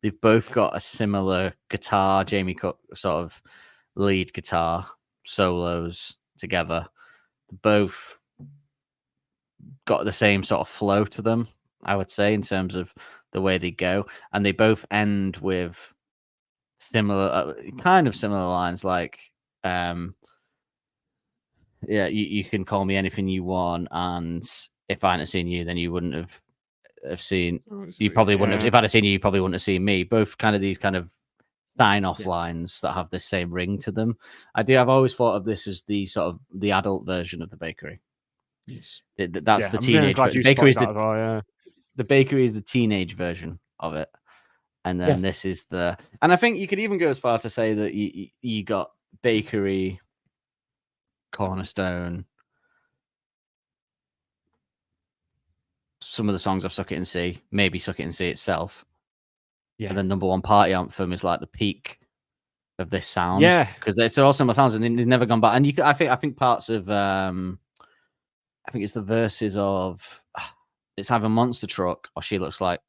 They've both got a similar guitar, Jamie Cook sort of lead guitar solos together. Both got the same sort of flow to them, I would say, in terms of the way they go, and they both end with similar, kind of similar lines, like, yeah, you can call me anything you want, and if I hadn't seen you, then you wouldn't have seen. You probably wouldn't have. If I'd have seen you, you probably wouldn't have seen me. Both kind of these kind of sign-off lines that have the same ring to them. I've always thought of this as the sort of the adult version of the Bakery. That's the teenage. Bakery is the Bakery is the teenage version of it, and then this is the. And I think you could even go as far to say that you got Bakery, Cornerstone, some of the songs of Suck It and See, maybe Suck It and See itself. Yeah. And then Number One Party Anthem is like the peak of this sound. Yeah. Because they're all similar sounds and they've never gone back. And I think parts of I think it's the verses of it's either Monster Truck or She Looks Like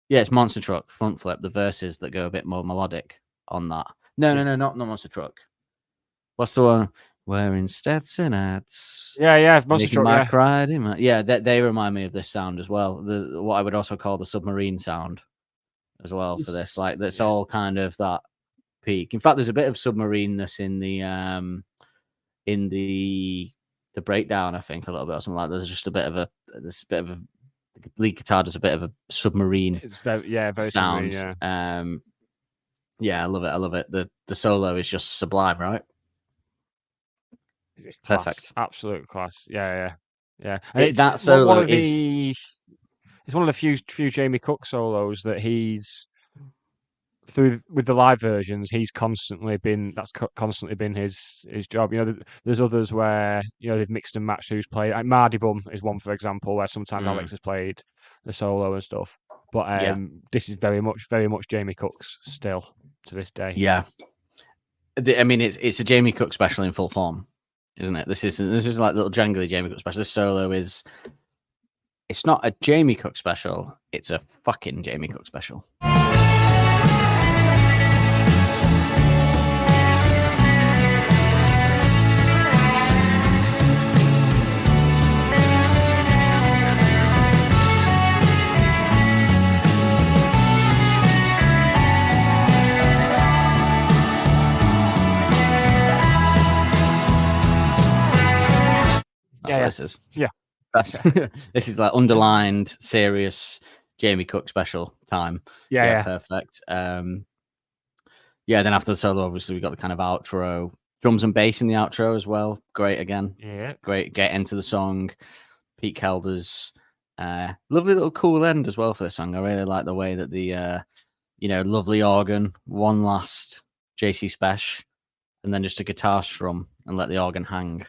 it's Monster Truck, Front Flip, the verses that go a bit more melodic on that. No, not Monster Truck. What's the one? Wearing Stetson hats. Yeah, Monster Truck. They remind me of this sound as well. What I would also call the submarine sound as well for this. Like that's all kind of that peak. In fact, there's a bit of submarineness in the breakdown. I think a little bit or something like that. There's a bit of a the lead guitar does a bit of a submarine. It's very sound. Submarine, I love it. The solo is just sublime, right? It's perfect, absolute class. Yeah. And that solo it's one of the few Jamie Cook solos that he's through with the live versions. He's constantly been his job. There's others where they've mixed and matched who's played. Like Mardy Bum is one, for example, where sometimes Alex has played the solo and stuff. But this is very much Jamie Cook's still to this day. Yeah, I mean it's a Jamie Cook special in full form, isn't it? This is like little jangly Jamie Cook special. This solo is. It's not a Jamie Cook special. It's a fucking Jamie Cook special. That's what this is. Yeah. This is like underlined, serious Jamie Cook special time. Yeah. Perfect. Then after the solo, obviously we got the kind of outro, drums and bass in the outro as well. Great again. Yeah. Great. Get into the song. Pete Kelder's lovely little cool end as well for this song. I really like the way that the lovely organ, one last JC Spesh, and then just a guitar strum and let the organ hang.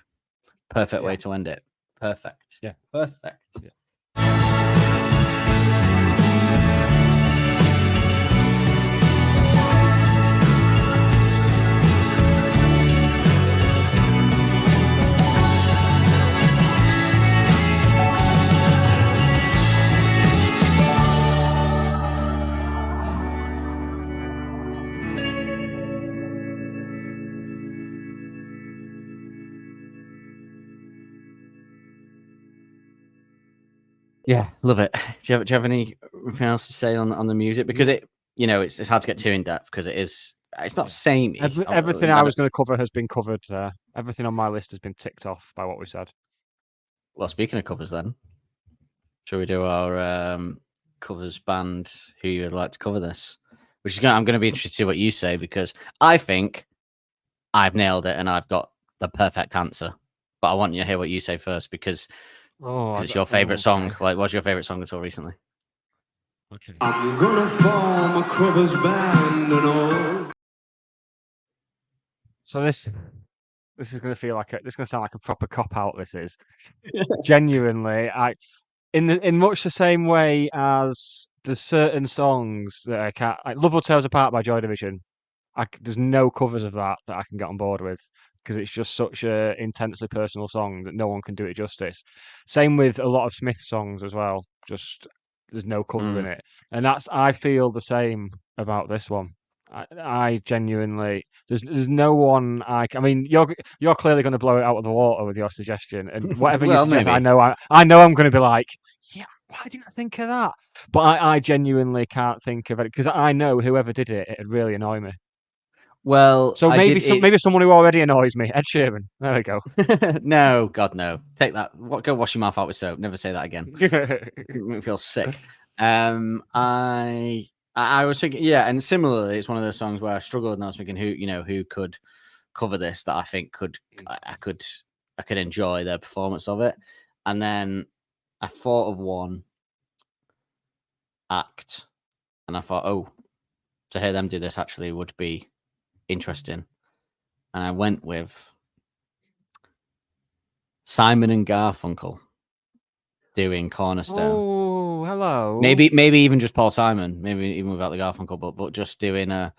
Perfect way to end it. Perfect. Yeah. Perfect. Yeah. Yeah, love it. Do you have anything else to say on the music? Because it's hard to get too in depth because it's not samey. Everything I was going to cover has been covered there. Everything on my list has been ticked off by what we said. Well, speaking of covers, then, shall we do our covers band? Who you would like to cover this? I'm going to be interested to see what you say because I think I've nailed it and I've got the perfect answer. But I want you to hear what you say first because. It's your favorite song. Like, what's your favorite song at all recently? Okay. I'm gonna form a covers band and all. So this is going to feel like this is going to sound like a proper cop out. This is genuinely. In much the same way as there's certain songs that I can't. Like Love Will Tear Us Apart by Joy Division. There's no covers of that I can get on board with. Because it's just such a intensely personal song that no one can do it justice. Same with a lot of Smith songs as well. Just There's no cover in it, and I feel the same about this one. I genuinely there's no one I mean you're clearly going to blow it out of the water with your suggestion, and whatever you Well, suggest, maybe. I know I'm going to be like, yeah, why didn't I think of that? But I genuinely can't think of it because I know whoever did it, it'd really annoy me. Well, So I maybe did maybe someone who already annoys me, Ed Sheeran. There we go. No, God, no. Take that. Go wash your mouth out with soap. Never say that again. Make me feel sick. I was thinking, yeah, and similarly, it's one of those songs where I struggled, and I was thinking, who could cover this that I think I could enjoy their performance of it, and then I thought of one act, and I thought, oh, to hear them do this actually would be interesting, and I went with Simon and Garfunkel doing Cornerstone. Oh, hello. Maybe even just Paul Simon, maybe even without the Garfunkel, but just doing a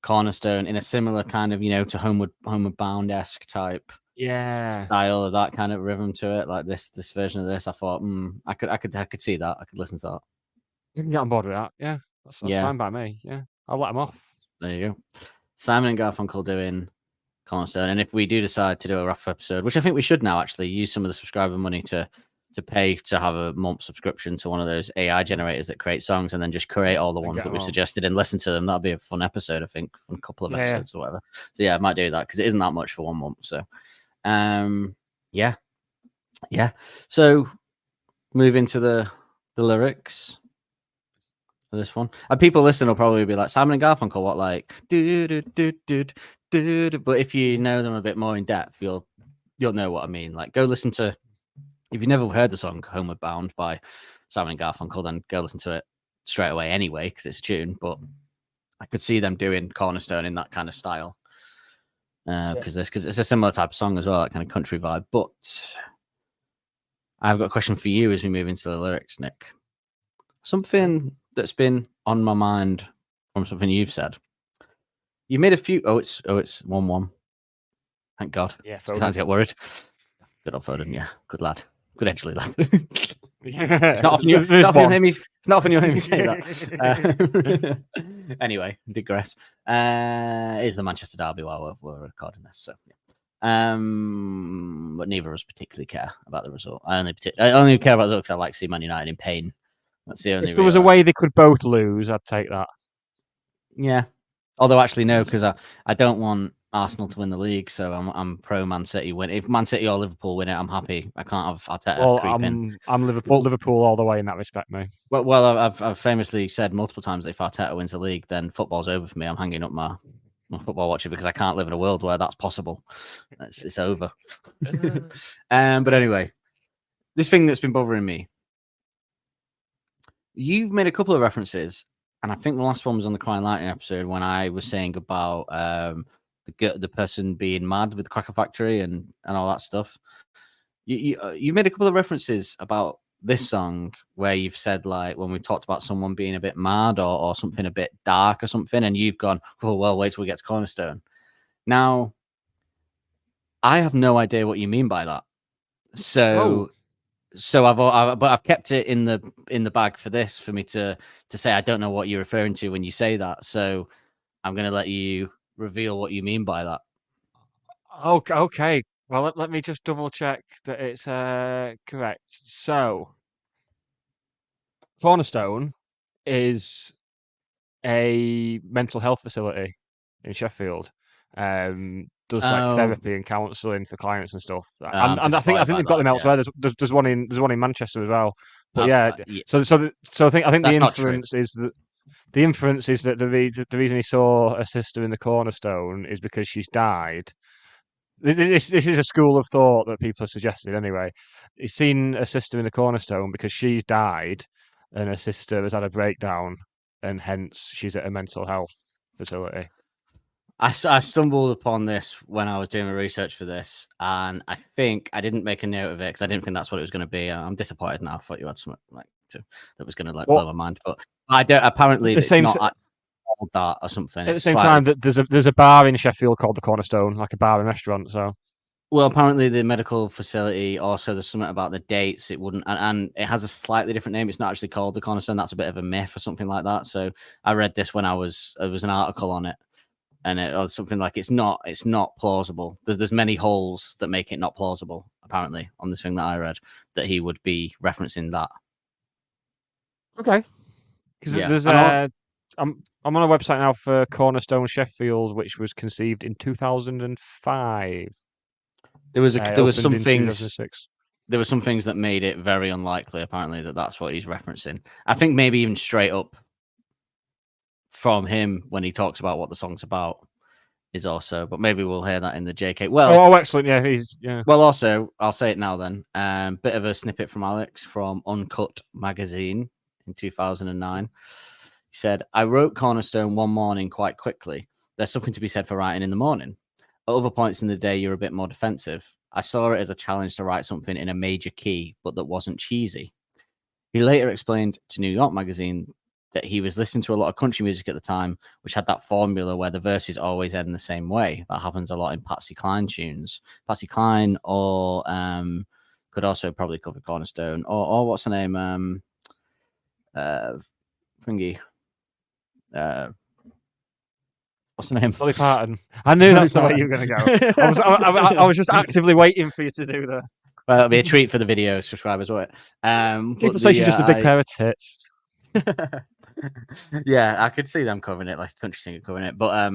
Cornerstone in a similar kind of, to Homeward Bound-esque type style of that kind of rhythm to it, like this version of this. I thought, I could see that. I could listen to that. You can get on board with that. Yeah, that's fine by me. Yeah, I'll let them off. There you go. Simon and Garfunkel doing Cornerstone, and if we do decide to do a wrap episode, which I think we should now, actually use some of the subscriber money to pay to have a month subscription to one of those AI generators that create songs, and then just create all the ones that we've suggested and listen to them. That'd be a fun episode, I think, fun couple of episodes or whatever. So yeah, I might do that because it isn't that much for 1 month. So, yeah. So move into the lyrics for this one. And people listening will probably be like, Simon and Garfunkel, what, like do do do do do? But if you know them a bit more in depth, you'll know what I mean. Like, go listen to. If you've never heard the song Homeward Bound by Simon and Garfunkel, then go listen to it straight away anyway, because it's a tune. But I could see them doing Cornerstone in that kind of style. Because it's a similar type of song as well, that kind of country vibe. But I've got a question for you as we move into the lyrics, Nick. Something that's been on my mind from something you've said. You made a few... Oh, it's 1-1. Thank God. Yeah, Sometimes I get worried. Good old Foden, yeah. Good lad. Good edgeley lad. It's not often you'll hear me say that. Anyway, digress. It is the Manchester derby while we're recording this, so yeah. But neither of us particularly care about the result. I only care about the result because I like to see Man United in pain. That's the only. If there was a way they could both lose, I'd take that. Yeah. Although actually no, because I don't want Arsenal to win the league, so I'm pro Man City win. If Man City or Liverpool win it, I'm happy. I can't have Arteta creep in. I'm Liverpool all the way in that respect, mate. Well, I've famously said multiple times that if Arteta wins the league, then football's over for me. I'm hanging up my football watcher because I can't live in a world where that's possible. It's over. But anyway, this thing that's been bothering me. You've made a couple of references, and I think the last one was on the Crying Lightning episode when I was saying about the person being mad with the Cracker Factory and all that stuff. You made a couple of references about this song where you've said, like, when we talked about someone being a bit mad or something a bit dark or something, and you've gone, oh, well, wait till we get to Cornerstone. Now, I have no idea what you mean by that. So I've kept it in the bag for this, for me to say I don't know what you're referring to when you say that. So I'm going to let you reveal what you mean by that. Okay. Well, let me just double check that it's correct. So, Cornerstone is a mental health facility in Sheffield. Does like therapy and counselling for clients and stuff. And I think they've got them elsewhere. Yeah. There's one in Manchester as well. But yeah. So I think the inference is that the reason he saw a sister in the Cornerstone is because she's died. This is a school of thought that people have suggested anyway. He's seen a sister in the Cornerstone because she's died and her sister has had a breakdown and hence she's at a mental health facility. I stumbled upon this when I was doing my research for this, and I think I didn't make a note of it because I didn't think that's what it was going to be. I'm disappointed now. I thought you had something that was going to blow my mind, but I don't. Apparently, it's not called that or something. At the same time, that there's a bar in Sheffield called the Cornerstone, like a bar and restaurant. So Well, apparently the medical facility also there's something about the dates. It wouldn't, and it has a slightly different name. It's not actually called the Cornerstone. That's a bit of a myth or something like that. So I read this when there was an article on it, and it was something like it's not plausible. There's many holes that make it not plausible. Apparently, on this thing that I read, that he would be referencing that. Okay. Because Yeah. there's I'm on a website now for Cornerstone Sheffield, which was conceived in 2005. There was some opened in things 2006. there were some things that made it very unlikely. Apparently, that's what he's referencing. I think maybe even straight up from him when he talks about what the song's about is also. But maybe we'll hear that in the JK. Well, excellent. Yeah. Well, also I'll say it now then. Bit of a snippet from Alex from Uncut magazine in 2009. He said, "I wrote Cornerstone one morning quite quickly. There's something to be said for writing in the morning. At other points in the day, you're a bit more defensive. I saw it as a challenge to write something in a major key, but that wasn't cheesy." He later explained to New York Magazine that he was listening to a lot of country music at the time, which had that formula where the verses always end the same way. That happens a lot in Patsy Cline tunes. Patsy Cline, or could also probably cover Cornerstone, or what's her name? Thingy. What's the name? Dolly Parton. I knew that's the way you were going to go. I was just actively waiting for you to do that. Well, it'll be a treat for the video subscribers, won't it? People say she's just a big pair of tits. Yeah, I could see them covering it, like a country singer covering it. But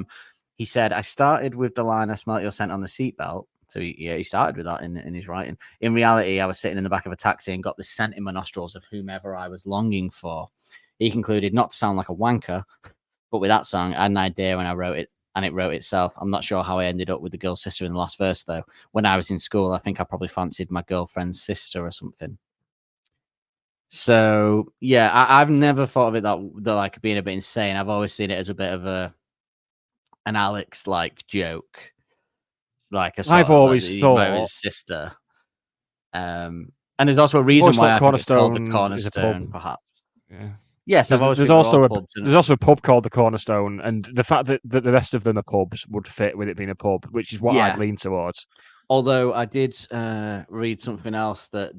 he said, "I started with the line, 'I smelt your scent on the seatbelt.'" So he started with that in his writing. "In reality, I was sitting in the back of a taxi and got the scent in my nostrils of whomever I was longing for." He concluded, "Not to sound like a wanker, but with that song, I had an idea when I wrote it, and it wrote itself. I'm not sure how I ended up with the girl's sister in the last verse, though. When I was in school, I think I probably fancied my girlfriend's sister or something." So yeah, I've never thought of it that like being a bit insane. I've always seen it as a bit of an Alex like joke, like a. I've always thought his sister. And there's also a reason why I think it's called the Cornerstone, perhaps. Yeah. Yes, there's also a pub called the Cornerstone, and the fact that the rest of them are pubs would fit with it being a pub, which is what I'd lean towards. Although I did read something else that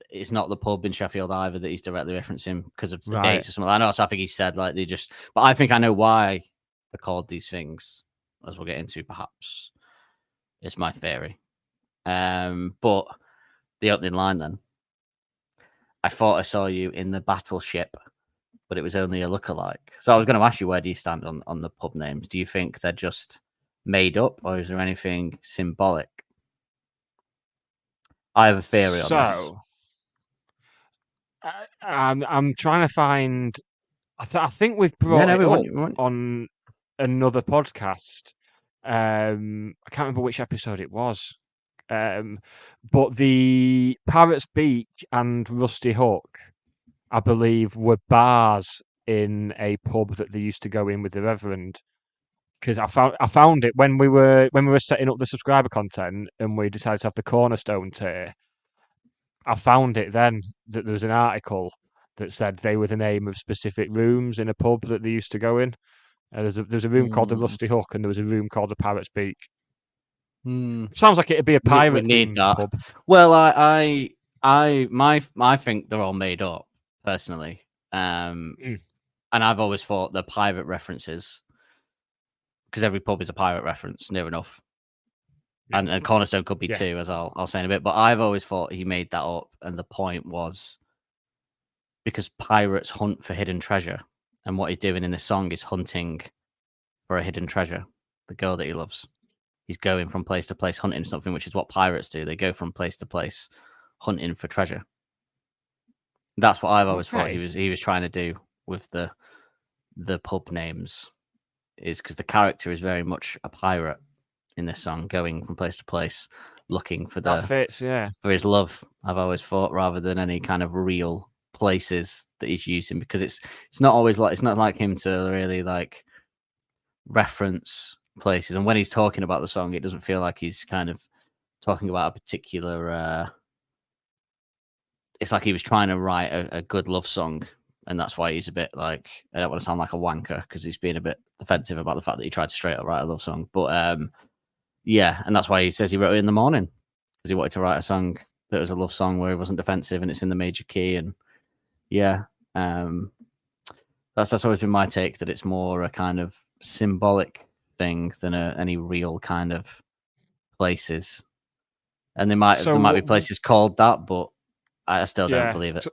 it's not the pub in Sheffield either that he's directly referencing because of the dates or something. I know, so I think he said like they just, but I think I know why they're called these things, as we'll get into perhaps. It's my theory. But the opening line then. "I thought I saw you in the battleship, but it was only a lookalike." So I was going to ask you, where do you stand on the pub names? Do you think they're just made up, or is there anything symbolic? I have a theory on this. I'm trying to find. I think we've brought it up on another podcast. I can't remember which episode it was. But the Parrot's Beak and Rusty Hook, I believe, were bars in a pub that they used to go in with the Reverend. Because I found it when we were setting up the subscriber content and we decided to have the Cornerstone tier. I found it then that there was an article that said they were the name of specific rooms in a pub that they used to go in. There's a room called the Rusty Hook, and there was a room called the Parrot's Beak. Sounds like it'd be a pirate pub. Well, I think they're all made up personally, and I've always thought they're pirate references because every pub is a pirate reference, near enough. And Cornerstone could be too, as I'll say in a bit. But I've always thought he made that up, and the point was because pirates hunt for hidden treasure, and what he's doing in this song is hunting for a hidden treasure, the girl that he loves. He's going from place to place hunting something, which is what pirates do. They go from place to place hunting for treasure. That's what I've always thought he was trying to do with the pub names, is because the character is very much a pirate in this song, going from place to place, looking for for his love. I've always thought, rather than any kind of real places that he's using, because it's not always like, it's not like him to really like reference places. And when he's talking about the song, it doesn't feel like he's kind of talking about a particular it's like he was trying to write a good love song, and that's why he's a bit like, I don't want to sound like a wanker because he's being a bit defensive about the fact that he tried to straight up write a love song. But Yeah, and that's why he says he wrote it in the morning, because he wanted to write a song that was a love song where he wasn't defensive and it's in the major key. And yeah, that's always been my take, that it's more a kind of symbolic thing than any real kind of places. And there might be places called that, but I still don't believe it.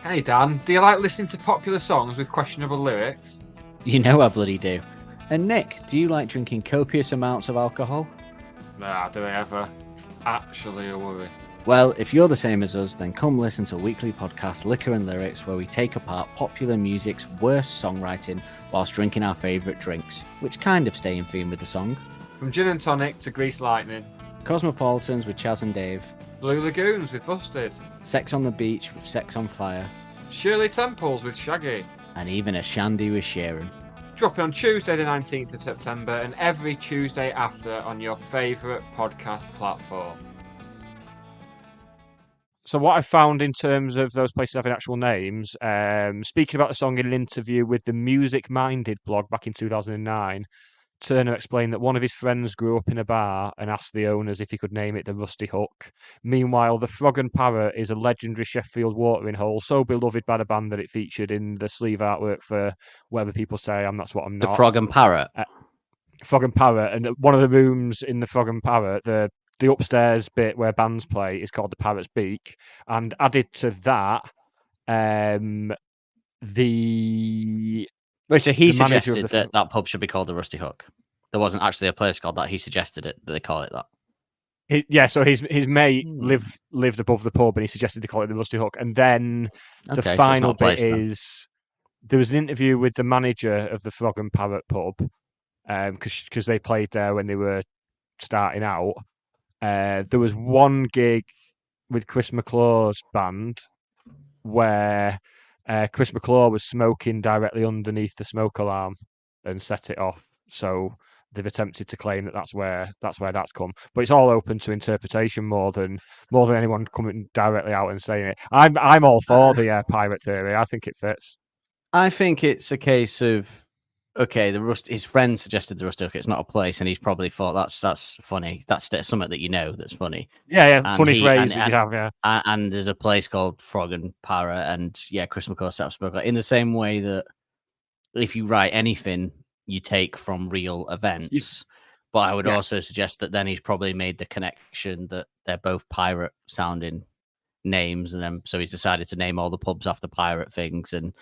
Hey Dan, do you like listening to popular songs with questionable lyrics? You know I bloody do. And Nick, do you like drinking copious amounts of alcohol? Nah, do I ever? Actually a worry. Well, if you're the same as us, then come listen to a weekly podcast, Liquor and Lyrics, where we take apart popular music's worst songwriting whilst drinking our favourite drinks, which kind of stay in theme with the song. From Gin and Tonic to Grease Lightning. Cosmopolitans with Chaz and Dave. Blue Lagoons with Busted. Sex on the Beach with Sex on Fire. Shirley Temples with Shaggy. And even a shandy with Sharon. Dropping on Tuesday the 19th of September and every Tuesday after on your favourite podcast platform. So what I found in terms of those places having actual names, speaking about the song in an interview with the Music Minded blog back in 2009, Turner explained that one of his friends grew up in a bar and asked the owners if he could name it the Rusty Hook. Meanwhile, the Frog and Parrot is a legendary Sheffield watering hole, so beloved by the band that it featured in the sleeve artwork for Whatever People Say, That's What I'm Not. The Frog and Parrot? Frog and Parrot, and one of the rooms in the Frog and Parrot, the upstairs bit where bands play, is called the Parrot's Beak, and added to that, Wait, so he suggested that pub should be called the Rusty Hook. There wasn't actually a place called that. He suggested that they call it that. So his mate lived above the pub, and he suggested they call it the Rusty Hook. And then the final bit is there was an interview with the manager of the Frog and Parrot pub, because they played there when they were starting out. There was one gig with Chris McClure's band where Chris McClure was smoking directly underneath the smoke alarm and set it off. So they've attempted to claim that that's where that's come. But it's all open to interpretation more than anyone coming directly out and saying it. I'm all for the pirate theory. I think it fits. I think it's a case of, okay, his friend suggested the Rusty Hook. It's not a place, and he's probably thought that's funny. That's something that that's funny. Yeah, funny phrase that you have. Yeah, and there's a place called Frog and Parrot, and Chris McClure set up Smoker. In the same way that if you write anything, you take from real events. But I would also suggest that then he's probably made the connection that they're both pirate sounding names, and then so he's decided to name all the pubs after pirate things. And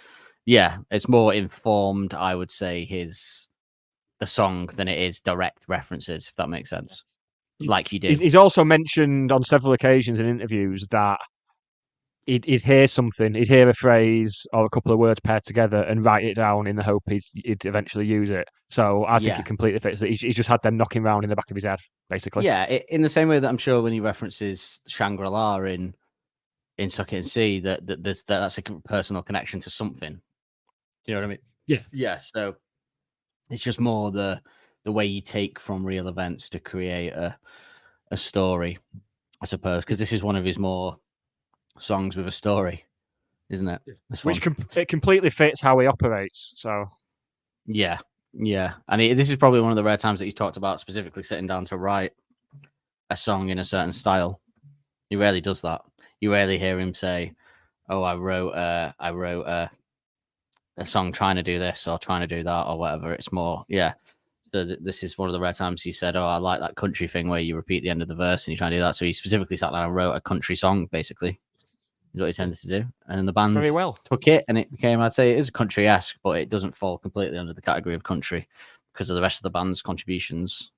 yeah, it's more informed, I would say, the song than it is direct references, if that makes sense. Like you do. He's also mentioned on several occasions in interviews that he'd hear something, he'd hear a phrase or a couple of words paired together and write it down in the hope he'd eventually use it. So I think it completely fits. He's just had them knocking around in the back of his head, basically. Yeah, in the same way that I'm sure when he references Shangri-La in Suck It and See, that's a personal connection to something. You know what I mean? Yeah. Yeah. So it's just more the way you take from real events to create a story, I suppose, because this is one of his more songs with a story, isn't it? It completely fits how he operates. So yeah. And this is probably one of the rare times that he's talked about specifically sitting down to write a song in a certain style. He rarely does that. You rarely hear him say, "Oh, I wrote a song trying to do this or trying to do that or whatever." It's more, So this is one of the rare times he said, "Oh, I like that country thing where you repeat the end of the verse and you try and do that." So he specifically sat down and wrote a country song, basically, is what he tended to do. And the band very well took it, and it became, I'd say, it is country-esque, but it doesn't fall completely under the category of country because of the rest of the band's contributions,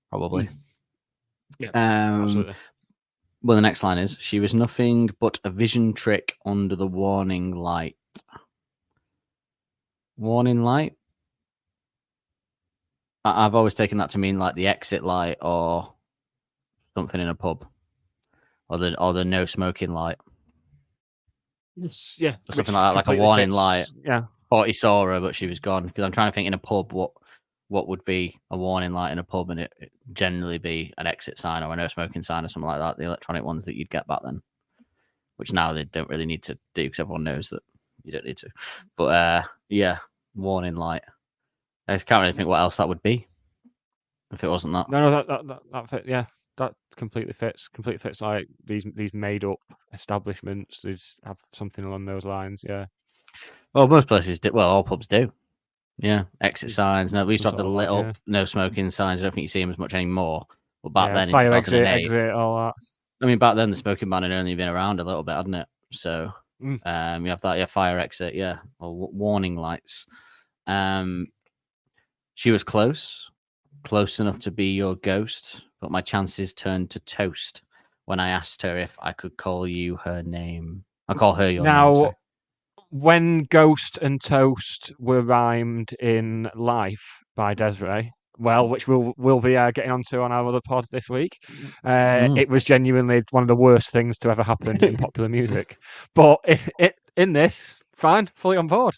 probably. Yeah, absolutely. Well, the next line is, "She was nothing but a vision trick under the warning light." Warning light? I've always taken that to mean like the exit light or something in a pub, or the no smoking light. Yes, yeah, or something like that, like a warning light. Yeah, thought he saw her, but she was gone. Because I'm trying to think in a pub what would be a warning light in a pub, and it generally be an exit sign or a no smoking sign or something like that. The electronic ones that you'd get back then, which now they don't really need to do because everyone knows that you don't need to. But warning light. I can't really think what else that would be. if it wasn't that. No, that fit. Yeah, that completely fits. Completely fits. Like these made up establishments. They just have something along those lines. Yeah. Well, most places do. Well, all pubs do. Yeah, exit signs. No, we used to Some have the sort of lit that, up no smoking signs. I don't think you see them as much anymore. But back yeah. then in Fire exit, 2008, exit, all that. I mean, back then the smoking ban had only been around a little bit, hadn't it? So, Mm. you have that, yeah, fire exit, yeah, or warning lights. She was close enough to be your ghost, but my chances turned to toast when I asked her if I could call you her name. I call her your name. Sorry. When Ghost and Toast were rhymed in Life by Desiree, which we'll be getting onto on our other pod this week, it was genuinely one of the worst things to ever happen in popular music. But in this, fine, fully on board.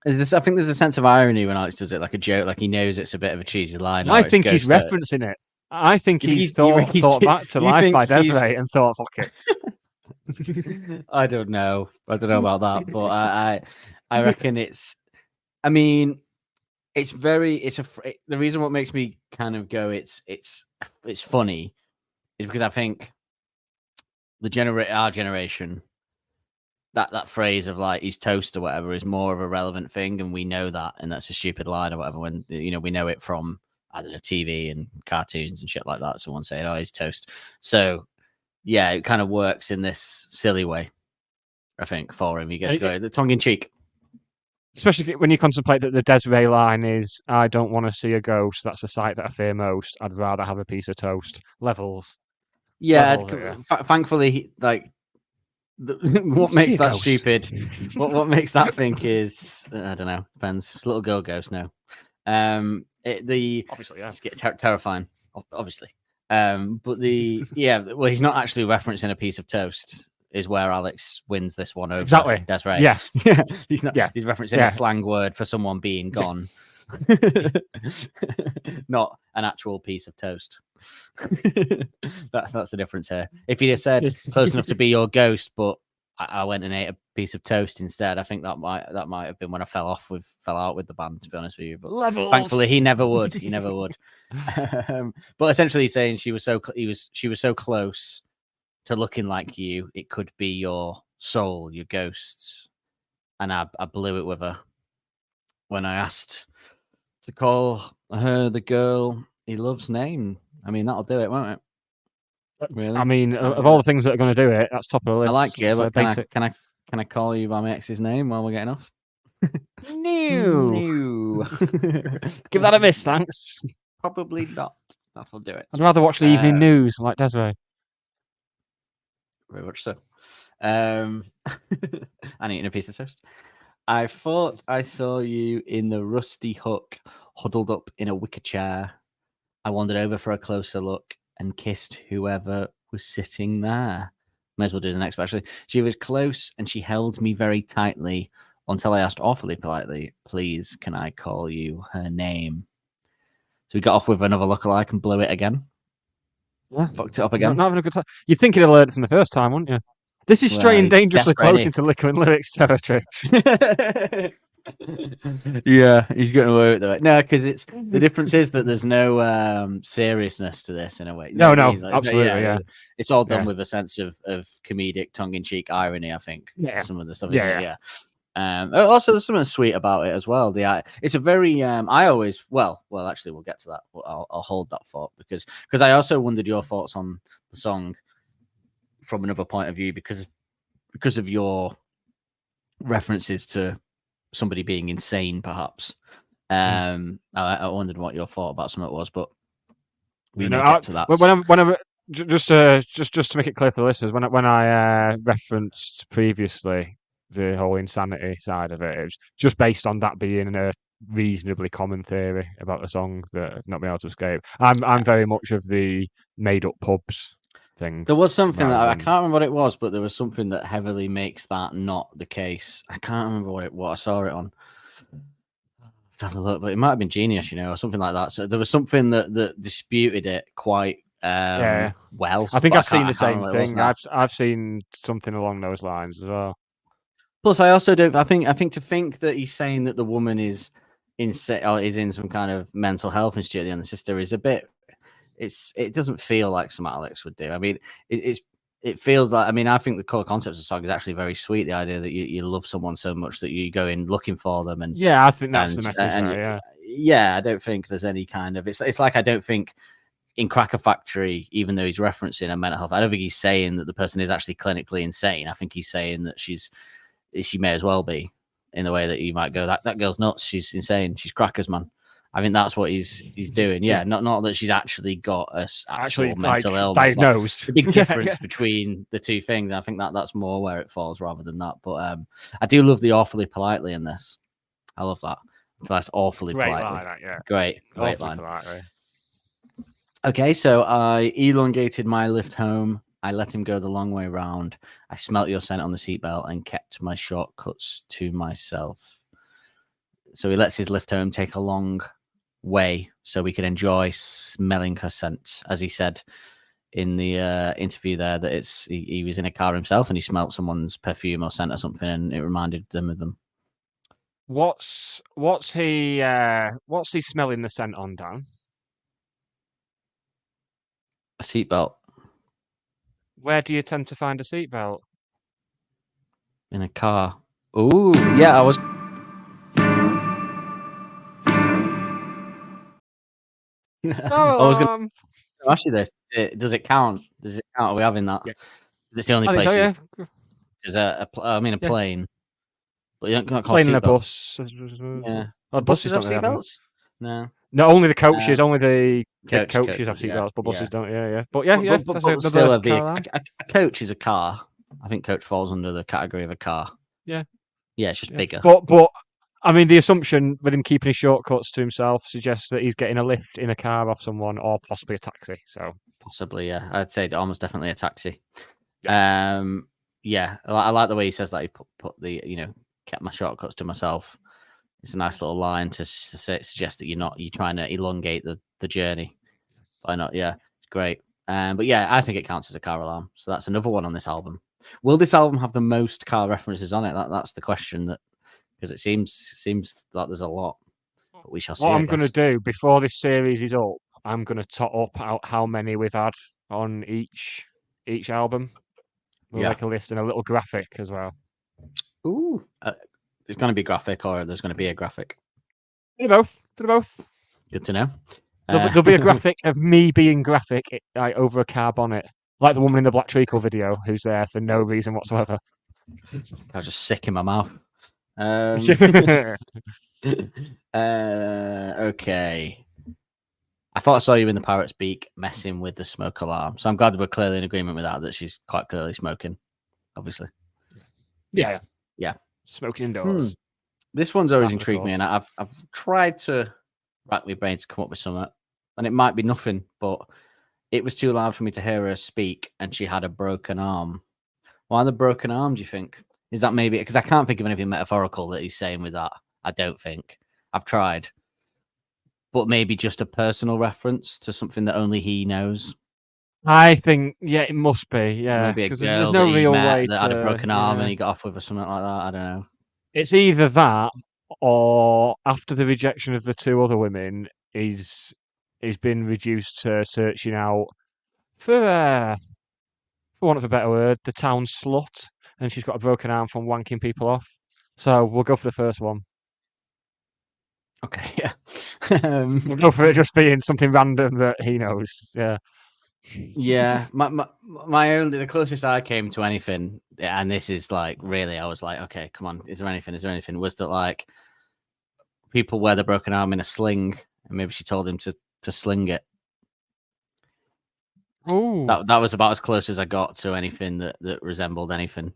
I think there's a sense of irony when Alex does it, like a joke, like he knows it's a bit of a cheesy line. I think he's referencing it. I think he's thought back to Life by Desiree and thought, fuck it. I don't know about that, but I reckon it's. I mean, the reason what makes me kind of go it's funny is because I think our generation, that phrase of like he's toast or whatever is more of a relevant thing, and we know that, and that's a stupid line or whatever. When we know it from, I don't know, TV and cartoons and shit like that. Someone saying, "Oh, he's toast." So yeah, it kind of works in this silly way. I think for him, he gets to go the tongue in cheek. Especially when you contemplate that the Desiree line is, "I don't want to see a ghost. That's the sight that I fear most. I'd rather have a piece of toast." Levels. Yeah, thankfully, like what makes that ghost? stupid? what makes that think is I don't know. Depends. It's a little girl ghost now. Obviously, yeah, terrifying. Obviously, but well, he's not actually referencing a piece of toast. Is where Alex wins this one over. Exactly. That's right. Yes. He's not. Yeah. He's referencing a slang word for someone being gone, not an actual piece of toast. That's the difference here. If he'd have said close enough to be your ghost, but I went and ate a piece of toast instead, I think that might have been when I fell out with the band. To be honest with you, but thankfully he never would. He never would. But essentially, he's saying she was so close to looking like you, it could be your soul, your ghosts. And I blew it with her when I asked to call her the girl he loves name. I mean, that'll do it, won't it? Really? I mean, of all the things that are going to do it, that's top of the list. I like you, but can I call you by my ex's name while we're getting off? No. Give that a miss, thanks. Probably not. That'll do it. I'd rather watch the evening news like Desiree. Very much so. And eating a piece of toast. I thought I saw you in the rusty hook, huddled up in a wicker chair. I wandered over for a closer look and kissed whoever was sitting there. May as well do the next one, actually. She was close and she held me very tightly until I asked awfully politely, please, can I call you her name? So we got off with another lookalike and blew it again. Yeah. Fucked it up again. Not having a good time. You'd think he'd have learned it from the first time, wouldn't you? This is straying dangerously close into liquor and lyrics territory. Yeah, he's getting away with it. No, because it's the difference is that there's no seriousness to this in a way. No, like, absolutely, yeah. It's all done with a sense of comedic, tongue-in-cheek irony. I think. Yeah. Some of the stuff. Yeah. Also, there's something sweet about it as well. It's a very. I always actually, we'll get to that. I'll hold that thought because I also wondered your thoughts on the song from another point of view because of your references to somebody being insane, perhaps. I wondered what your thought about something was, but we may get to that. Whenever, just to make it clear for the listeners, when I referenced previously the whole insanity side of it, it was just based on that being a reasonably common theory about the song that I've not been able to escape. I'm very much of the made up pubs thing. There was something that I can't remember what it was, but there was something that heavily makes that not the case. I can't remember what I saw it on. Let's have a look, but it might have been Genius, or something like that. So there was something that disputed it quite well. I think I've seen the same thing. I've seen something along those lines as well. Plus, I also don't. I think to think that he's saying that the woman is is in some kind of mental health institute. The sister is a bit. It doesn't feel like something Alex would do. I mean, it feels like. I mean, I think the core concept of the song is actually very sweet. The idea that you love someone so much that you go in looking for them, and yeah, I think that's the message. Right, yeah, I don't think there's any kind of. It's like I don't think in Cracker Factory, even though he's referencing a mental health, I don't think he's saying that the person is actually clinically insane. I think he's saying that she may as well be, in the way that you might go, that girl's nuts, she's insane, she's crackers, man. I mean, that's what he's doing. Yeah, not that she's actually got a actual mental illness. Diagnosed. The big difference between the two things. I think that's more where it falls rather than that. But I do love the awfully politely in this. I love that. So that's awfully great politely. Line, yeah. Great awfully line. Politely. Okay, so I elongated my lift home. I let him go the long way round. I smelt your scent on the seatbelt and kept my shortcuts to myself. So he lets his lift home take a long way so we could enjoy smelling her scent. As he said in the interview there, that he was in a car himself and he smelt someone's perfume or scent or something, and it reminded them of them. What's he smelling the scent on, Dan? A seatbelt. Where do you tend to find a seatbelt? In a car. Ooh, yeah, I was. I was going to ask you this. Does it count? Are we having that? Yeah. It's the only place. So, yeah. Is a plane. But you don't call plane and a bus. Yeah. Oh, buses have seatbelts? No. No, only the coaches. Only the coaches have seatbelts, yeah. but buses don't. Yeah. But yeah, but still, a coach is a car. I think coach falls under the category of a car. Yeah. Yeah, it's just bigger. But I mean, the assumption with him keeping his shortcuts to himself suggests that he's getting a lift in a car off someone, or possibly a taxi. So possibly, yeah, I'd say almost definitely a taxi. Yeah, I like the way he says that. He put the kept my shortcuts to myself. It's a nice little line to suggest that you're trying to elongate the journey. Why not? Yeah, it's great. But yeah, I think it counts as a car alarm. So that's another one on this album. Will this album have the most car references on it? That's the question. Because it seems like there's a lot. But we shall see. What I'm going to do before this series is up, I'm going to tot up how many we've had on each album. We'll make a list and a little graphic as well. Ooh. There's going to be graphic, or there's going to be a graphic. Bit of both. Good to know. There'll be a graphic of me being graphic over a car bonnet, like the woman in the Black Treacle video who's there for no reason whatsoever. I was just sick in my mouth. Okay. I thought I saw you in the Pirate's Beak messing with the smoke alarm. So I'm glad we're clearly in agreement with that she's quite clearly smoking, obviously. Yeah. Smoking indoors. This one's always intrigued me, and I've tried to rack my brain to come up with something, and it might be nothing, but it was too loud for me to hear her speak, and she had a broken arm. Why the broken arm, do you think? Is that maybe... Because I can't think of anything metaphorical that he's saying with that. I don't think. I've tried. But maybe just a personal reference to something that only he knows. I think, it must be, yeah. Because there's no real way that had a broken arm and he got off with or something like that. I don't know. It's either that, or after the rejection of the two other women, he's been reduced to searching out for want of a better word, the town slut, and she's got a broken arm from wanking people off. So we'll go for the first one. Okay, yeah. We'll go for it just being something random that he knows. Yeah. Yeah, the closest I came to anything, and this is like really, I was like, okay, come on, is there anything? Was that like people wear the broken arm in a sling, and maybe she told him to sling it. Oh, that was about as close as I got to anything that resembled anything.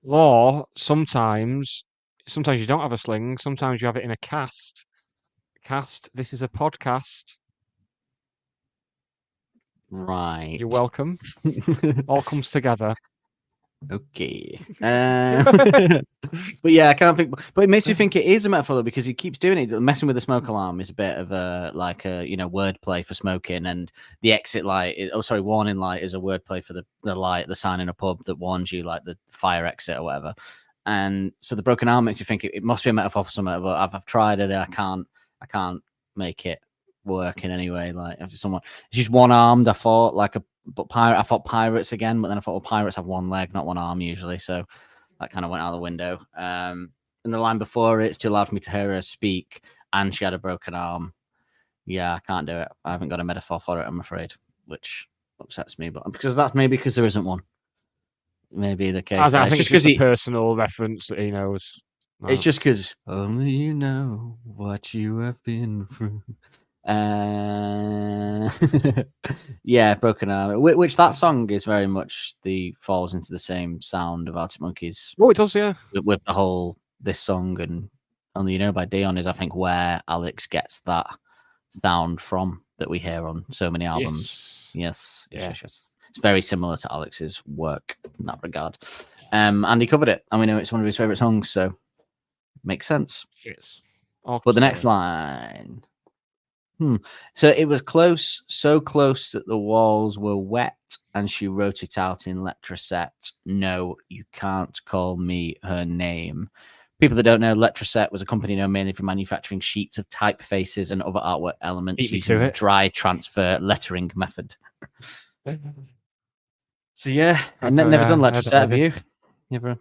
Or sometimes you don't have a sling. Sometimes you have it in a cast. This is a podcast. Right. You're welcome. All comes together. Okay. But yeah, I can't think. But it makes me think it is a metaphor because he keeps doing it. Messing with the smoke alarm is a bit of a wordplay for smoking, and the exit light. Warning light is a wordplay for the light, the sign in a pub that warns you, like the fire exit or whatever. And so the broken arm makes you think it must be a metaphor for something, but I've tried it. I can't make it work in any way. Like if someone, it's just one armed. I thought I thought pirates again, but then I thought, well, pirates have one leg, not one arm usually. So that kind of went out the window. And the line before it's too loud for me to hear her speak, and she had a broken arm. Yeah, I can't do it. I haven't got a metaphor for it, I'm afraid, which upsets me. But because there isn't one. Maybe the case. I think it's just a personal reference that he knows. No. It's just because only you know what you have been through. Yeah, broken arm. Which that song is very much falls into the same sound of Arctic Monkeys. Oh, it does, yeah. With the whole this song and Only You Know by Dion is, I think, where Alex gets that sound from that we hear on so many albums. Yes. It's very similar to Alex's work in that regard. And he covered it, and we know it's one of his favorite songs, so makes sense. Yes. But the next line. So it was close, so close that the walls were wet, and she wrote it out in letraset. No, you can't call me her name. People that don't know, letraset was a company known mainly for manufacturing sheets of typefaces and other artwork elements using a dry transfer lettering method. So yeah, I've never done letraset. Have you? Never.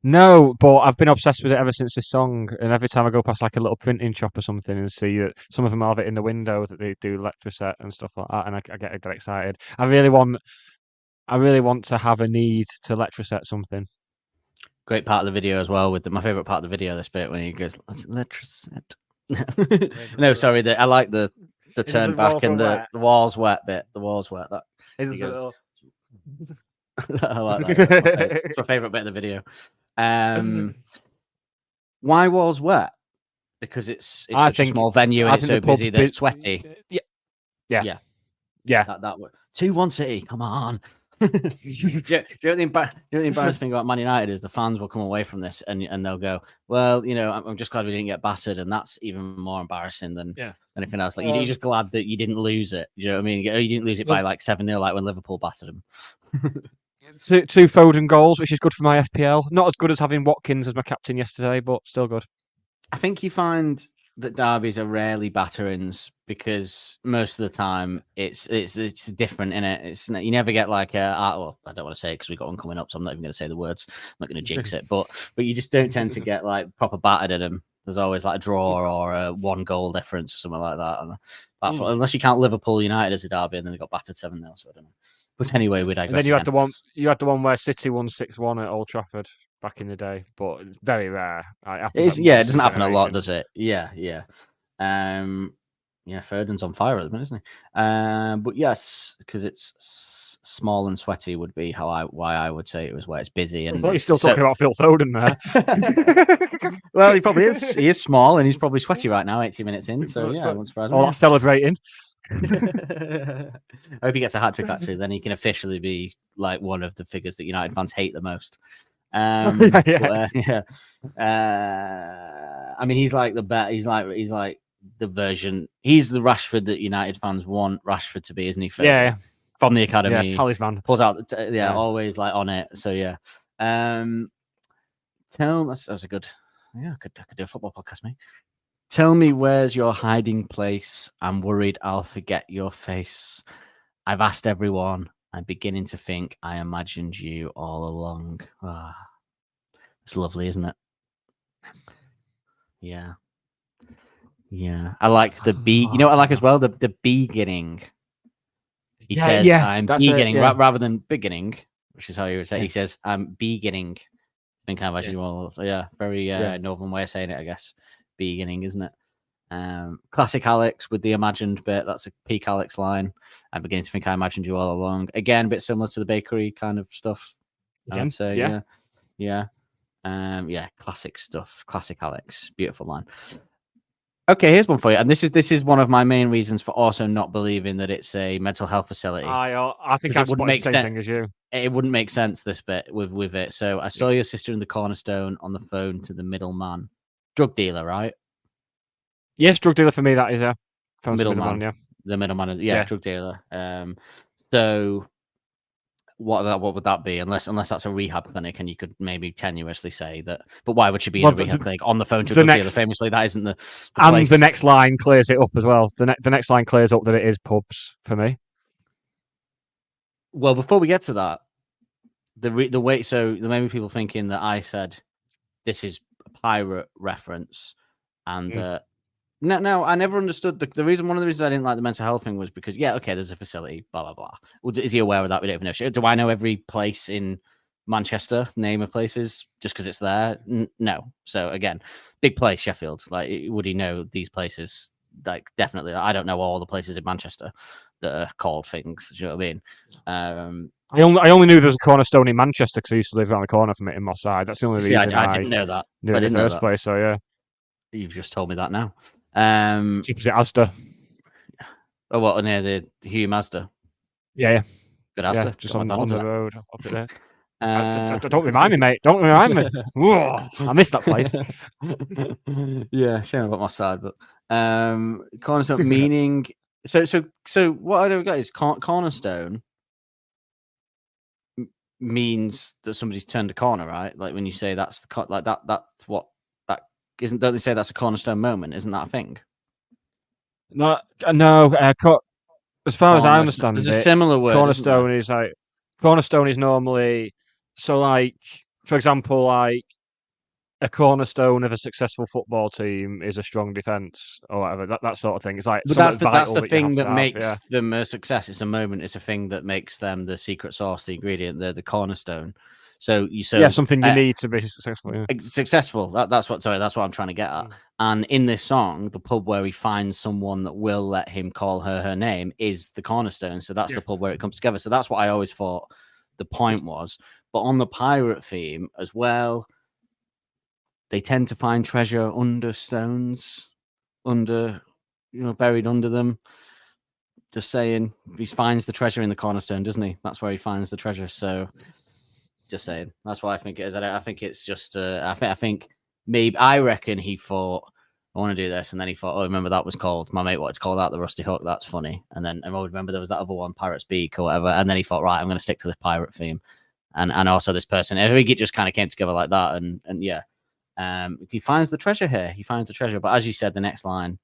No, but I've been obsessed with it ever since this song. And every time I go past like a little printing shop or something and see that some of them have it in the window that they do letraset and stuff like that, and I get excited. I really want to have a need to letraset something. Great part of the video as well. My favorite part of the video, this bit when he goes letraset. No, sorry. I like the turn back and the walls wet bit. The walls wet. That is I like that. It's my favorite bit of the video. Why walls wet? Because it's such a small venue and it's so busy that it's sweaty. Yeah. That 2-1 City. Come on. Do you know the embarrassing thing about Man United is the fans will come away from this and they'll go, well, I'm just glad we didn't get battered, and that's even more embarrassing than anything else. Like you're just glad that you didn't lose it. You know what I mean? You didn't lose it by like 7-0, like when Liverpool battered them. Two Foden goals, which is good for my FPL. Not as good as having Watkins as my captain yesterday, but still good. I think you find that derbies are rarely batterings because most of the time it's different, innit? It's you never get like well, I don't want to say it because we've got one coming up, so I'm not even going to say the words. I'm not going to jinx it, but you just don't tend to get like proper battered at them. There's always like a draw or a 1 goal difference or something like that. And unless you count Liverpool United as a derby, and then they got battered 7-0. So I don't know. But anyway, we digress. And then you had the one where City won 6-1 at Old Trafford back in the day, but it's very rare. It doesn't happen a lot, does it? Yeah. Foden's on fire at the minute, isn't he? But yes, because it's small and sweaty would be why I would say it was where it's busy. And I thought you're still talking about Phil Foden there. Well, he probably is. He is small and he's probably sweaty right now, 80 minutes in. So yeah, I won't surprise me. Oh, that's celebrating. I hope he gets a hat trick actually. Then he can officially be like one of the figures that United fans hate the most. I mean, he's like the bet. He's like the version. He's the Rashford that United fans want Rashford to be, isn't he? From the academy, talisman pulls out. Always like on it. So yeah. That was a good. Yeah, I could do a football podcast, mate. Tell me where's your hiding place. I'm worried I'll forget your face. I've asked everyone. I'm beginning to think I imagined you all along. It's lovely, isn't it? Yeah. I like the B. You know what I like as well? The beginning. He says, I'm beginning rather than beginning, which is how you would say. He says, I'm beginning. I think I imagine you all. So yeah, very northern way of saying it, I guess. Beginning, isn't it? Classic Alex with the imagined bit. That's a peak Alex line. I'm beginning to think I imagined you all along. Again, a bit similar to the bakery kind of stuff. I'd say, classic stuff. Classic Alex. Beautiful line. Okay, here's one for you, and this is one of my main reasons for also not believing that it's a mental health facility. I think it wouldn't make sense. Thing as you. It wouldn't make sense this bit with it. So I saw your sister in the Cornerstone on the phone to the middleman, drug dealer, right? Yes, drug dealer for me. That is middleman. The middleman, drug dealer. So what would that be? Unless that's a rehab clinic, and you could maybe tenuously say that. But why would she be in a rehab clinic on the phone to a drug dealer? Famously, that isn't the place. The next line clears it up as well. The next line clears up that it is pubs for me. Well, before we get to that, the way, so there may be people thinking that I said this is a pirate reference, and no, I never understood the reason. One of the reasons I didn't like the mental health thing was because there's a facility, blah blah blah. Well, is he aware of that? We don't even know. Do I know every place in Manchester, name of places, just because it's there? No. So again, big place, Sheffield. Like, would he know these places? Like, definitely. I don't know all the places in Manchester that are called things. Do you know what I mean? I only knew there was a Cornerstone in Manchester because I used to live around the corner from it in Moss Side. That's the only reason I didn't know that. Knew it in the first place. So yeah, you've just told me that now. Cheap as it Asda. Oh, what, near the Hugh Mazda? Yeah. Good Asda. Yeah, just on the road up there. Uh, don't remind me, mate. Don't remind me. Whoa, I missed that place. Yeah, shame about my side, but Cornerstone meaning. So what I don't get is Cornerstone means that somebody's turned a corner, right? Like when you say that's the like that's what that isn't. Don't they say that's a cornerstone moment? Isn't that a thing? No. As far as I understand, there's a similar word. Cornerstone is normally so, like, for example, like a cornerstone of a successful football team is a strong defense or whatever. That sort of thing. It's like, but that's the thing that makes them a success. It's a moment. It's a thing that makes them the secret sauce, the ingredient, the cornerstone. So something you need to be successful. Yeah. Successful. That's what I'm trying to get at. And in this song, the pub where he finds someone that will let him call her name is the Cornerstone. So that's the pub where it comes together. So that's what I always thought the point was. But on the pirate theme as well, they tend to find treasure under stones, buried under them. Just saying, he finds the treasure in the Cornerstone, doesn't he? That's where he finds the treasure. So. Just saying. That's what I think it is. I think it's just. I think maybe. I reckon he thought, I want to do this, and then he thought, oh, remember that was called my mate. What it's called out, the Rusty Hook. That's funny. And then I remember there was that other one, Pirate's Beak or whatever. And then he thought, right, I'm going to stick to the pirate theme, and also this person. I think it just kind of came together like that. And yeah, he finds the treasure here. He finds the treasure. But as you said, the next line.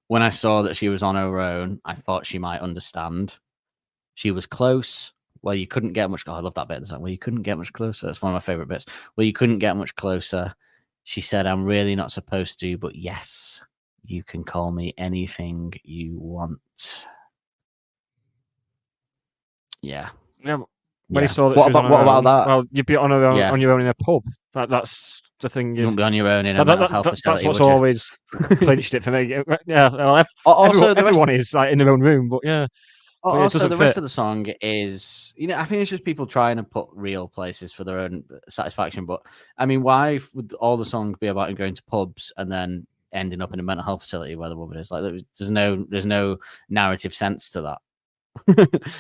When I saw that she was on her own, I thought she might understand. She was close. Well, you couldn't get much. Oh, I love that bit of the song. Well, you couldn't get much closer. It's one of my favorite bits. Well, you couldn't get much closer. She said, I'm really not supposed to, but yes, you can call me anything you want. Yeah. Yeah. When he saw that what about that? Well, you'd be on your own in a pub. That's the thing. You wouldn't be on your own in a mental health facility. That's what's always clinched it for me. Yeah. Well, everyone is like in their own room, but yeah. Also, the rest of the song is, I think it's just people trying to put real places for their own satisfaction. But I mean, why would all the song be about him going to pubs and then ending up in a mental health facility where the woman is? Like, there's no narrative sense to that.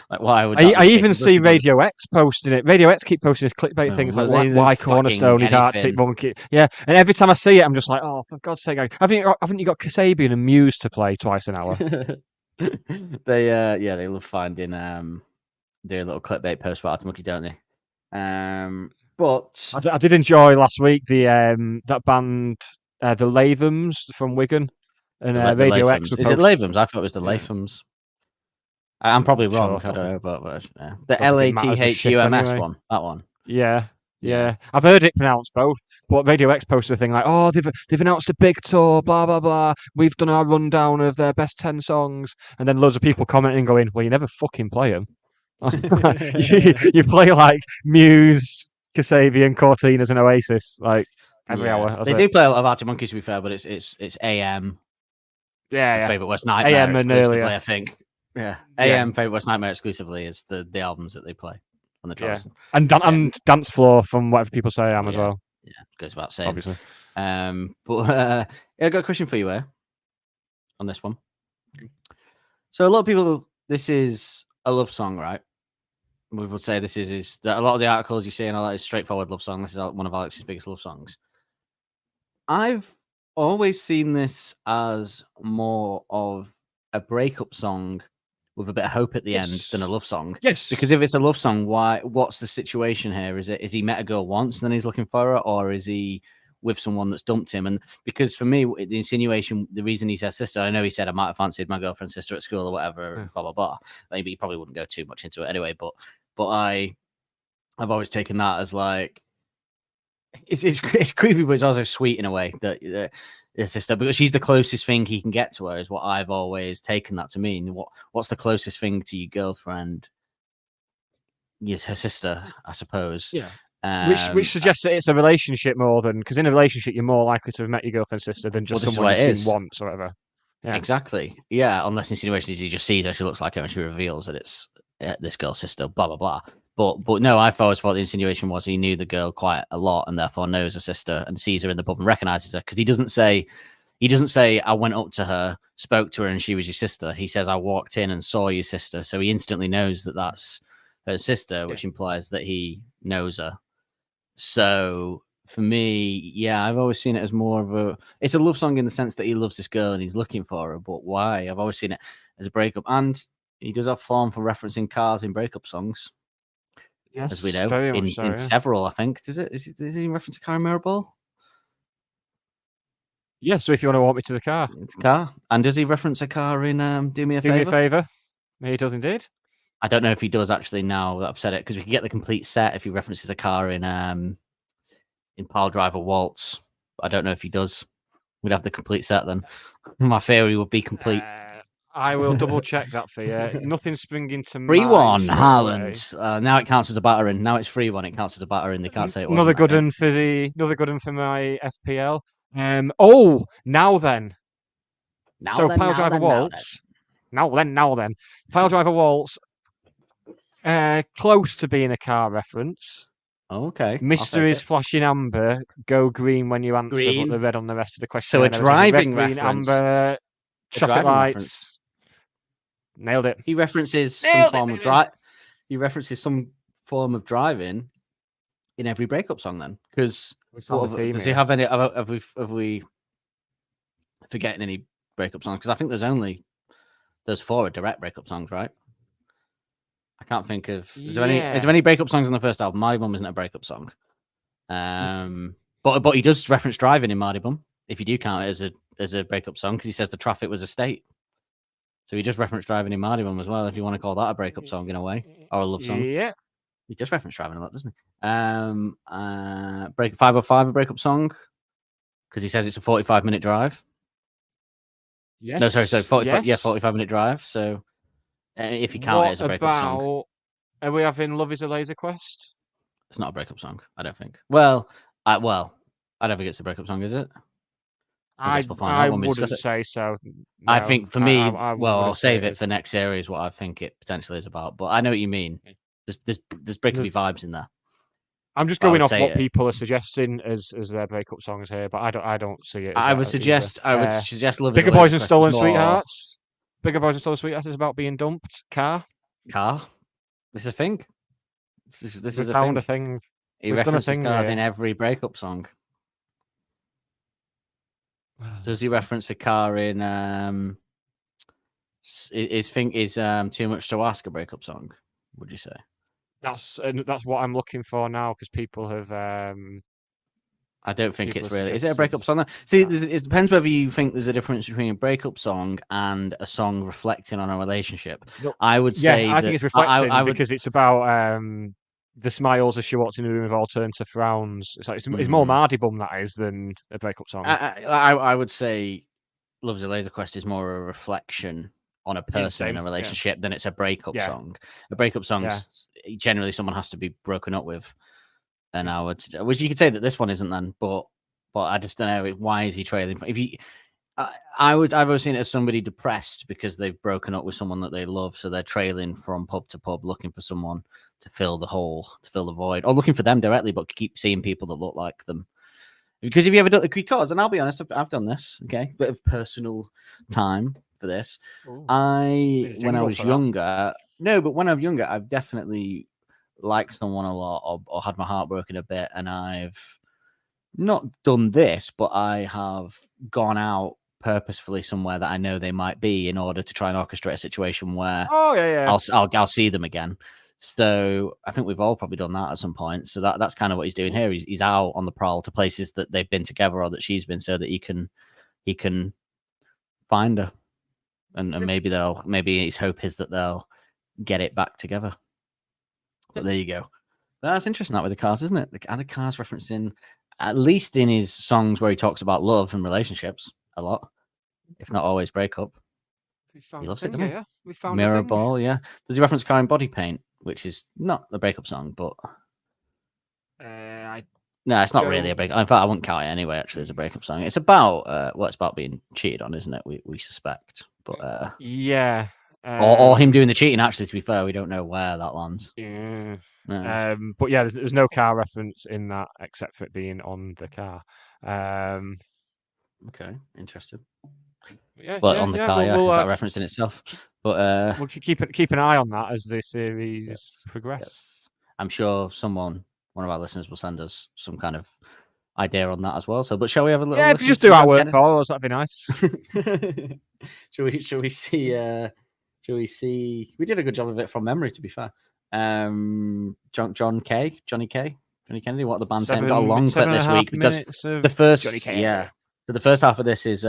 Like, why would I even see Radio X posting it? Radio X keep posting his clickbait things like why Cornerstone is Arctic Monkey. Yeah, and every time I see it, I'm just like, oh, for God's sake! Haven't you got Kasabian and Muse to play twice an hour? They love finding doing little clickbait posts about Arctic Monkey, don't they? But I did enjoy last week the that band the Lathams from Wigan and Radio X. Is it Lathams? I thought it was the Lathams. I'm probably wrong. I don't know, but the LATHUMS one, that one. Yeah. I've heard it pronounced both, but Radio X posted a thing like, "Oh, they've announced a big tour, blah blah blah. We've done our rundown of their best 10 songs," and then loads of people commenting, going, "Well, you never fucking play them. you play like Muse, Kasabian, Cortinas, and Oasis like every hour." They do play a lot of Arctic Monkeys, to be fair, but it's AM. Yeah. Favorite Worst Nightmare AM and earlier, I think. Yeah, AM Favorite Worst Nightmare exclusively is the albums that they play. On the tracks. And Dance Floor from whatever people say I am as well. Yeah, goes without saying. Obviously. But I got a question for you here on this one. So a lot of people, this is a love song, right? We would say this is a lot of the articles you see and all that is straightforward love song. This is one of Alex's biggest love songs. I've always seen this as more of a breakup song with a bit of hope at the end Yes. than a love song. Yes. Because if it's a love song, what's the situation here? Is he met a girl once and then he's looking for her, or is he with someone that's dumped him? And because for me, the insinuation, the reason he says sister, I know he said I might have fancied my girlfriend's sister at school or whatever, blah blah blah. Maybe he probably wouldn't go too much into it anyway. But I've always taken that as like it's creepy, but it's also sweet in a way that his sister, because she's the closest thing he can get to her, is what I've always taken that to mean. What's the closest thing to your girlfriend? Yes, her sister, I suppose. Yeah. Which suggests that it's a relationship more than, because in a relationship you're more likely to have met your girlfriend's sister than just someone you've seen once or whatever. Yeah. Exactly. Yeah, unless insinuation is he just sees her, she looks like her, and she reveals that it's this girl's sister. Blah blah blah. But no, I've always thought the insinuation was he knew the girl quite a lot and therefore knows her sister and sees her in the pub and recognizes her, because he doesn't say I went up to her, spoke to her, and she was your sister. He says I walked in and saw your sister, so he instantly knows that that's her sister, which implies that he knows her. So for me, yeah, I've always seen it as more of it's a love song in the sense that he loves this girl and he's looking for her. But why? I've always seen it as a breakup, and he does have form for referencing cars in breakup songs. Yes, as we know, very in much so, yeah. several, I think. Is he reference a car in Mirrorball? Yeah, so if you want to walk me to the car. It's a car. And does he reference a car in Do Me a Do Favour? me a favour. He does indeed. I don't know if he does actually now that I've said it, because we can get the complete set if he references a car in Pile Driver Waltz. I don't know if he does. We'd have the complete set then. My theory would be complete. I will double check that for you. Nothing's springing to mind. 3-1, Haaland. Now it counts as a battering. Now it's 3-1. It counts as a battering. They can't say it wasn't. Another good one for my FPL. Now then. Pile Driver Waltz. Now then. Pile Driver Waltz. Close to being a car reference. Okay. Mysteries flashing amber. Go green when you answer, Green. but the red on the rest of the question. So a driving red, green, reference. amber. Traffic lights. Reference. Nailed it. He references some form of drive. He references some form of driving in every breakup song. Then, because does he have any? Have we forgetting any breakup songs? Because I think there's 4 direct breakup songs, right? I can't think of. Is there any breakup songs on the first album? My Bum isn't a breakup song. But he does reference driving in Mardy Bum, if you do count it as a breakup song, because he says the traffic was a state. So he just referenced driving in Mardy Bum as well, if you want to call that a breakup song in a way, or a love song. Yeah. He just referenced driving a lot, doesn't he? Break 505 a breakup song, because he says it's a 45-minute drive. Yes. No, sorry, 45. Yes. Yeah, 45-minute drive. So if you count it as a breakup song, are we having Love Is a Laser Quest? it's not a breakup song, I don't think. Well, I don't think it's a breakup song, is it? I wouldn't say so. No, I think for me, I'll save it for next series. What I think it potentially is about, but I know what you mean. There's breakup vibes in there. I'm just going off what people are suggesting as their breakup songs here, but I don't see it. I would suggest Love Bigger Boys and Stolen Sweethearts. Bigger Boys and Stolen Sweethearts is about being dumped. Car. This is a thing. This is a thing. He references cars in every breakup song. Does he reference a car in is Too Much to Ask a breakup song, would you say? That's what I'm looking for now, because people have I don't think it's really. Is it a breakup song? See, it depends whether you think there's a difference between a breakup song and a song reflecting on a relationship. I would say I think it's reflecting because it's about the smiles as she walks in the room have all turned to frowns. It's more Mardy Bum, that is, than a breakup song. I would say Love's a Laser Quest is more a reflection on a person in a relationship than it's a breakup song. A breakup song, generally someone has to be broken up with. And which you could say that this one isn't then, but I just don't know, why is he trailing? I've always seen it as somebody depressed because they've broken up with someone that they love, so they're trailing from pub to pub looking for someone to fill the hole, to fill the void, or looking for them directly, but keep seeing people that look like them. Because if you ever done the because, and I'll be honest, I've done this, okay, bit of personal time for this. When I was younger, I've definitely liked someone a lot or had my heart broken a bit, and I've not done this, but I have gone out purposefully somewhere that I know they might be in order to try and orchestrate a situation where Oh yeah. I'll see them again. So I think we've all probably done that at some point. So that's kind of what he's doing here. He's out on the prowl to places that they've been together or that she's been, so that he can find her, and maybe his hope is that they'll get it back together. But there you go. That's interesting, that with the cars, isn't it? Are the cars referencing, at least in his songs where he talks about love and relationships a lot, if not always breakup. He loves it, doesn't he? Yeah, we found Mirror a thing. Ball, yeah. Does he reference car in Body Paint, which is not the breakup song, but no, it's not really a breakup. In fact, I wouldn't count it anyway. Actually, as a breakup song, it's about it's about being cheated on, isn't it? We suspect, but yeah, or him doing the cheating. Actually, to be fair, we don't know where that lands. Yeah. No. But yeah, there's no car reference in that except for it being on the car. Okay, interesting. Yeah, but on the car, we'll, is that reference in itself? But we'll keep an eye on that as the series progresses. Yes. I'm sure one of our listeners will send us some kind of idea on that as well. So, but shall we have a little? Yeah, if you just do our work for us, that'd be nice. Shall we see? We did a good job of it from memory, to be fair. Johnny Kennedy. What the band saying? Got a long clip this week because the first, So the first half of this is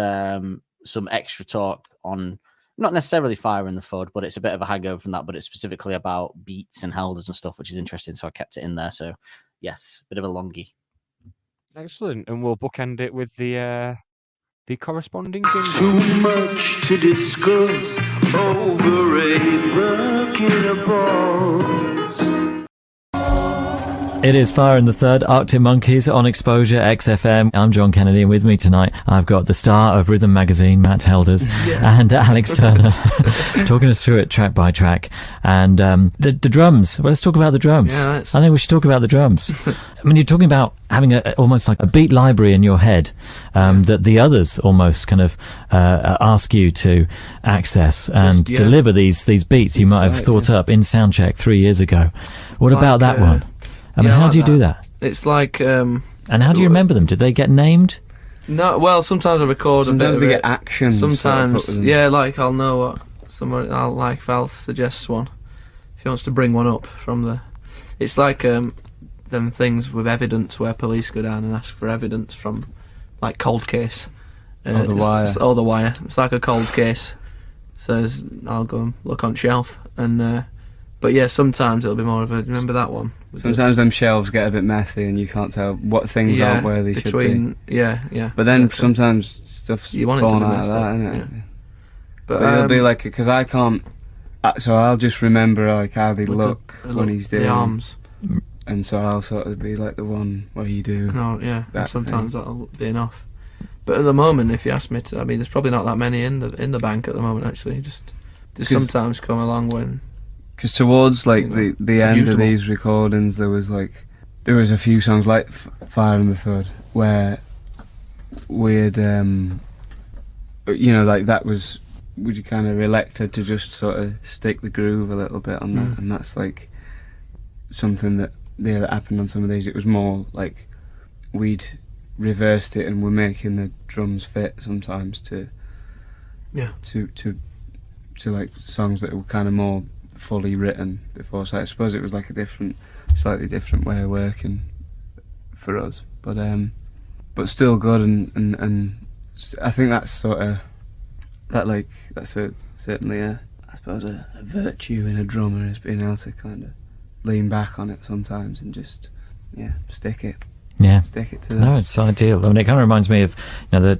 some extra talk on not necessarily Fire in the Fud, but it's a bit of a hangover from that. But it's specifically about beats and helders and stuff, which is interesting. So I kept it in there. So yes, bit of a longie. Excellent, and we'll bookend it with the corresponding jingle. Too much to discuss over a bucket of balls. It is Fire in the Third, Arctic Monkeys on Exposure XFM. I'm John Kennedy, and with me tonight I've got the star of Rhythm Magazine, Matt Helders, and Alex Turner, talking us through it track by track. And the drums. Well, let's talk about the drums. Yeah, I think we should talk about the drums. I mean, you're talking about having almost like a beat library in your head that the others almost kind of ask you to access and deliver these beats you might have thought up in Soundcheck 3 years ago. What about that one? I mean, how do you do that? It's like... and how do you remember them? Did they get named? No, well, sometimes I record sometimes a bit they of get actions. Sometimes, like, I'll know what someone... if Val suggests one, if he wants to bring one up from the... It's like them things with evidence where police go down and ask for evidence from, like, cold case. The Wire. The Wire. It's like a cold case. Says, I'll go and look on shelf and... But yeah, sometimes it'll be more of a... Remember that one? Sometimes them shelves get a bit messy and you can't tell what things aren't where they should be. Yeah. But then sometimes stuff's born out of that, isn't it? Yeah. But it'll be like... Because I can't... So I'll just remember like how they look when he's doing... The arms. And so I'll sort of be like the one where you do... No, yeah. And sometimes that'll be enough. But at the moment, if you ask me to... I mean, there's probably not that many in the bank at the moment, actually. Just sometimes come along when... Because towards like the end of these recordings, there was a few songs like Fire in the Thud where we'd like that was we kind of elected to just sort of stick the groove a little bit on that, and that's like something that happened on some of these. It was more like we'd reversed it and we're making the drums fit sometimes to like songs that were kind of more fully written before, so I suppose it was like a slightly different way of working for us, but still good, and I think that's certainly I suppose a virtue in a drummer is being able to kind of lean back on it sometimes and just stick it. Yeah, stick it to no, it's ideal. I mean, it kind of reminds me of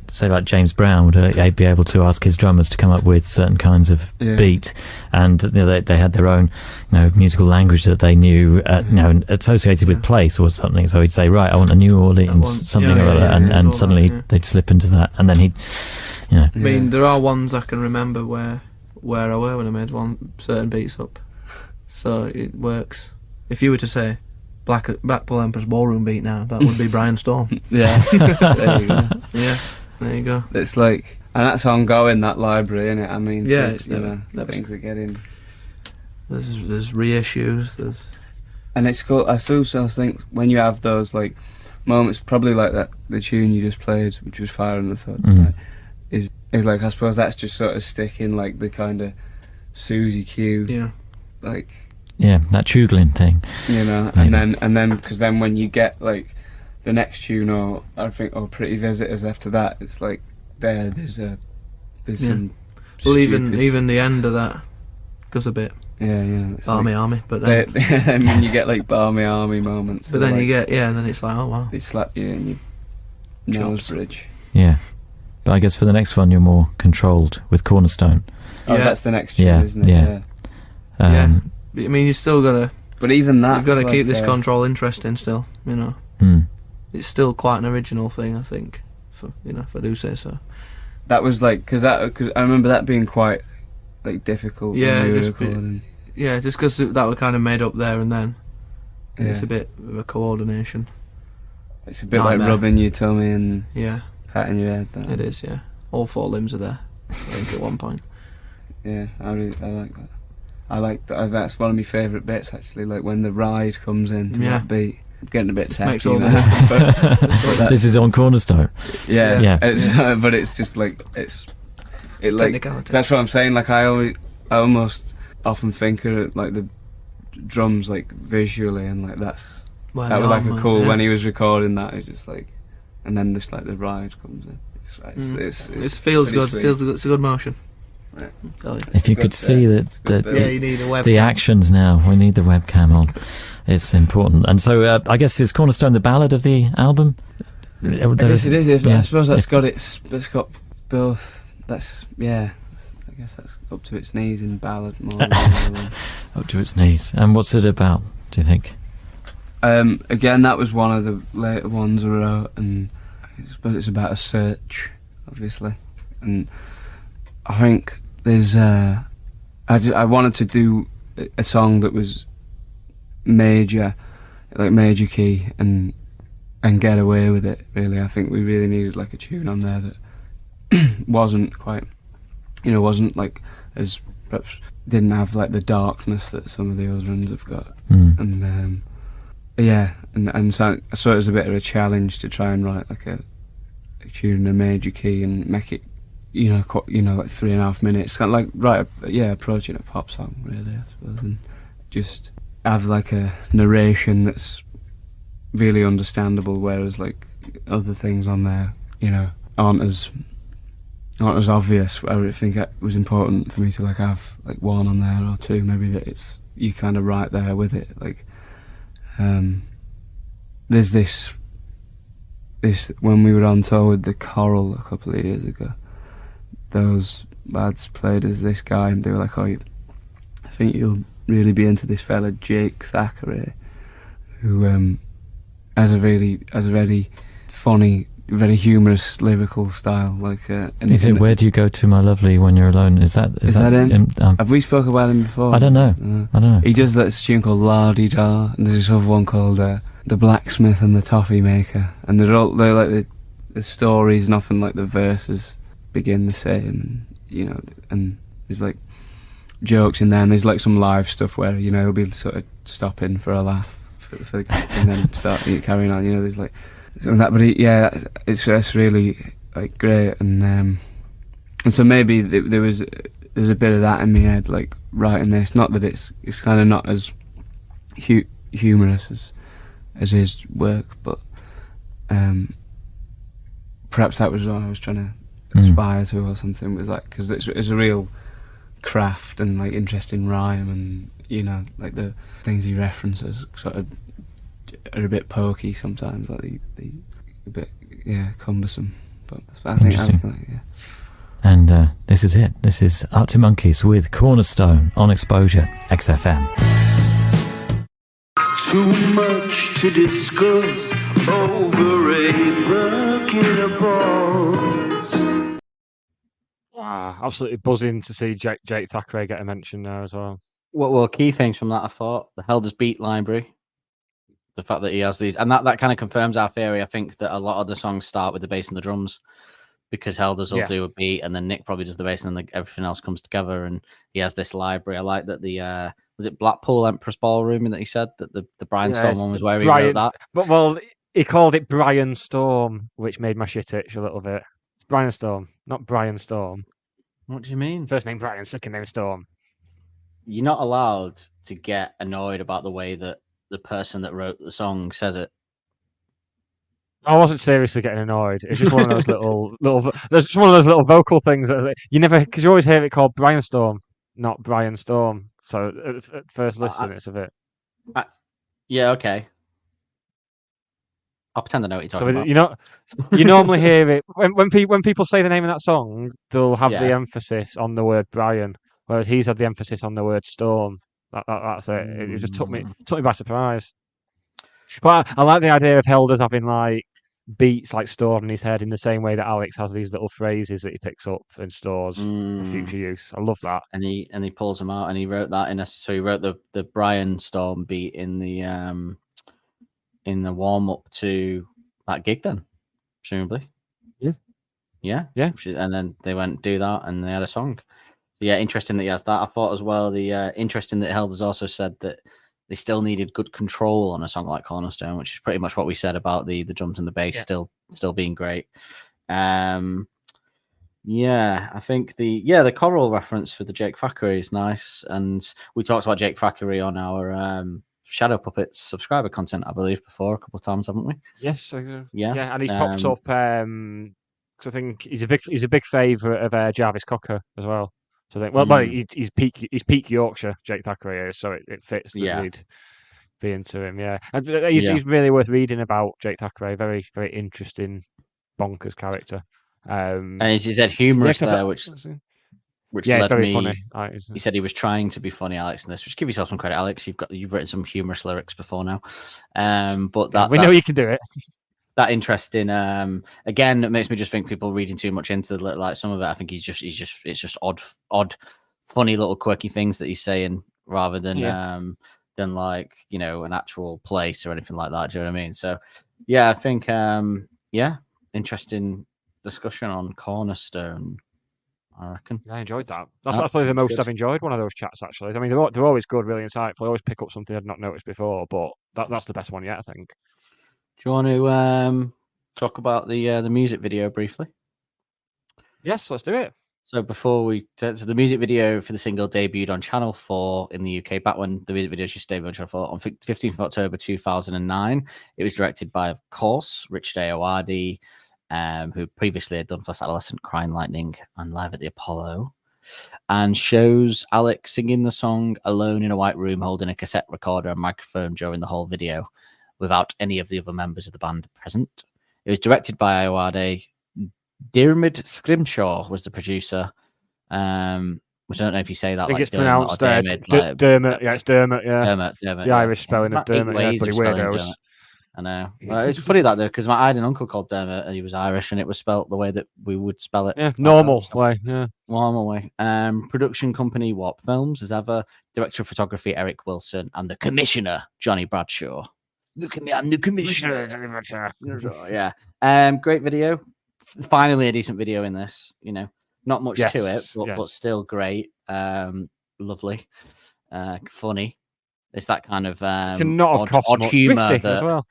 say like James Brown would be able to ask his drummers to come up with certain kinds of beat, and they had their own musical language that they knew associated with place or something. So he'd say, right, I want a New Orleans something or other, and suddenly they'd slip into that, and then he'd I mean, there are ones I can remember where I were when I made certain beats up, so it works. If you were to say Blackpool Empress Ballroom beat now, that would be Brian Storm. Yeah. There you go. Yeah, there you go. It's like, and that's ongoing, that library, isn't it? I mean, it's things are getting... There's reissues, and it's cool. I also think when you have those like moments, probably like that, the tune you just played, which was Fire in the Thud, right? is like, I suppose that's just sort of sticking like the kind of Susie Q, like that chugling thing, you know, and then because then when you get like the next tune, or I think, or Pretty Visitors after that, it's like there's some. Well, stupid... even the end of that goes a bit. Yeah, you know, it's Barmy like, Army, but then then when you get like Barmy Army moments, but then like, you get and then it's like, oh wow, they slap you in your nose bridge. Yeah, but I guess for the next one you're more controlled with Cornerstone. Oh, that's the next tune, isn't it? Yeah. I mean, you still gotta. But even that, you've got to keep this control interesting still. You know, it's still quite an original thing, I think. If I do say so. That was like because I remember that being quite like difficult. Yeah, when we were just recording. just because that were kind of made up there and then. Yeah. It's a bit of a coordination. It's a bit like rubbing your tummy and patting your head. It is, yeah. All 4 limbs are there, I think, at one point. Yeah, I like that. I like that. That's one of my favourite bits, actually. Like when the ride comes into that beat. I'm getting a bit tacky now. But this is on Cornerstone. Yeah. But it's just like that's what I'm saying. Like I almost often think of like the drums like visually, and like that was like a cool when he was recording that. It's just like, and then this like the ride comes in. It feels good. Sweet. Feels good. It's a good motion. Right. If you could see you need a webcam. the actions now, we need the webcam on. It's important. And so I guess is Cornerstone the ballad of the album? It is. I suppose that's got both. That's I guess that's up to its knees in ballad more. Up to its knees. And what's it about, do you think? Again, that was one of the later ones I wrote, and I suppose it's about a search, obviously. And I think there's I wanted to do a song that was major key, and get away with it, really. I think we really needed like a tune on there that wasn't quite, wasn't like as, perhaps didn't have like the darkness that some of the other ones have got. And and so it was a bit of a challenge to try and write like a tune in a major key and make it like 3.5 minutes, kind of like approaching a pop song, really, I suppose, and just have like a narration that's really understandable, whereas like other things on there aren't as obvious. I would think it was important for me to like have like one on there or two, maybe, that it's you kind of right there with it. Like there's this when we were on tour with the Coral a couple of years ago, those lads played as this guy, and they were like, I think you'll really be into this fella Jake Thackeray, who has a very funny, very humorous lyrical style. Like, is it Where Do You Go To My Lovely When You're Alone? Is that him? Have we spoken about him before? I don't know. I don't know. He does that tune called La Di Da, and there's this other one called The Blacksmith and the Toffee Maker, and they're like the stories, and often like the verses begin the same, and there's like jokes in there, and there's like some live stuff where he'll be sort of stopping for a laugh and then start carrying on. There's like some of that, but it's really like great, and so maybe there's a bit of that in my head, like writing this. Not that it's kind of not as humorous as his work, but perhaps that was what I was trying to aspire to, or something, was like, because it's a real craft and like interesting rhyme, and like the things he references sort of are a bit pokey sometimes, like the a bit cumbersome, but I think interesting. And this is it. This is Arctic Monkeys with Cornerstone on Exposure XFM. Too much to discuss over a bucket of balls. Absolutely buzzing to see Jake Thackeray get a mention there as well. Well, key things from that, I thought the Helders beat library, the fact that he has these, and that kind of confirms our theory. I think that a lot of the songs start with the bass and the drums, because Helders will do a beat, and then Nick probably does the bass, and then everything else comes together, and he has this library. I like that the was it Blackpool Empress Ballroom that he said that the Brian Storm one was where he wrote that. But he called it Brian Storm, which made my shit itch a little bit. Brian Storm, not Brian Storm. What do you mean? First name Brian, second name Storm. You're not allowed to get annoyed about the way that the person that wrote the song says it. I wasn't seriously getting annoyed. It's just one of those little. There's just one of those little vocal things that you never, because you always hear it called Brian Storm, not Brian Storm. So at first listen, it's a bit. Yeah, okay. I'll pretend I know what you're talking about. You normally hear it when people say the name of that song, they'll have the emphasis on the word Brian, whereas he's had the emphasis on the word Storm. That's it. It just took me by surprise. But I like the idea of Helders having like beats like stored in his head in the same way that Alex has these little phrases that he picks up and stores for future use. I love that. And he pulls them out, and he wrote that so he wrote the Brian Storm beat in the warm up to that gig then, presumably. Yeah. And then they went do that, and they had a song. Yeah, interesting that he has that. I thought as well. Interesting that Helders also said that they still needed good control on a song like Cornerstone, which is pretty much what we said about the drums and the bass still being great. I think the choral reference for the Jake Thackeray is nice, and we talked about Jake Thackeray on our Shadow Puppets subscriber content, I believe, before a couple of times, haven't we? Yes, yeah, and he's popped up because I think he's a big favourite of Jarvis Cocker as well. So he's peak Yorkshire, Jake Thackeray is, so it fits that he'd be into him. Yeah, and he's really worth reading about Jake Thackeray. Very, very interesting, bonkers character. And he said humorous there, which led very me. Funny. He said he was trying to be funny, Alex, in this. Just give yourself some credit, Alex. You've written some humorous lyrics before now. But we know you can do it. That interesting. Again, it makes me just think people reading too much into like some of it. I think it's just odd, funny little quirky things that he's saying rather than like an actual place or anything like that. Do you know what I mean? So yeah, I think interesting discussion on Cornerstone. I reckon. I enjoyed that. That's probably the most I've enjoyed one of those chats. Actually, I mean they're always good, really insightful. I always pick up something I'd not noticed before, but that's the best one yet, I think. Do you want to talk about the music video briefly? Yes, let's do it. So the music video for the single debuted on Channel 4 in the UK, back when the music video just debuted on Channel 4 on 15th of October 2009. It was directed by, of course, Richard Ayoade, who previously had done First Adolescent, Crying Lightning, and Live at the Apollo, and shows Alex singing the song alone in a white room holding a cassette recorder and microphone during the whole video, without any of the other members of the band present. It was directed by Ayoade. Diarmuid Scrimshaw was the producer. I don't know if you say that. I think like it's pronounced Dermot. Yeah, it's Dermot. Yeah, Dermot. It's the Irish spelling of Dermot. Yeah, pretty weirdos. I know. Well, it's funny that though, because I had an uncle called Dermot, and he was Irish, and it was spelt the way that we would spell it. Yeah, normal way. Yeah, normal way. Production company Warp Films, as ever. Director of photography Eric Wilson, and the commissioner Johnny Bradshaw. Look at me, I'm the commissioner. Yeah. Great video. Finally, a decent video in this. Not much to it, but still great. Lovely. Funny. It's that kind of odd humor as well.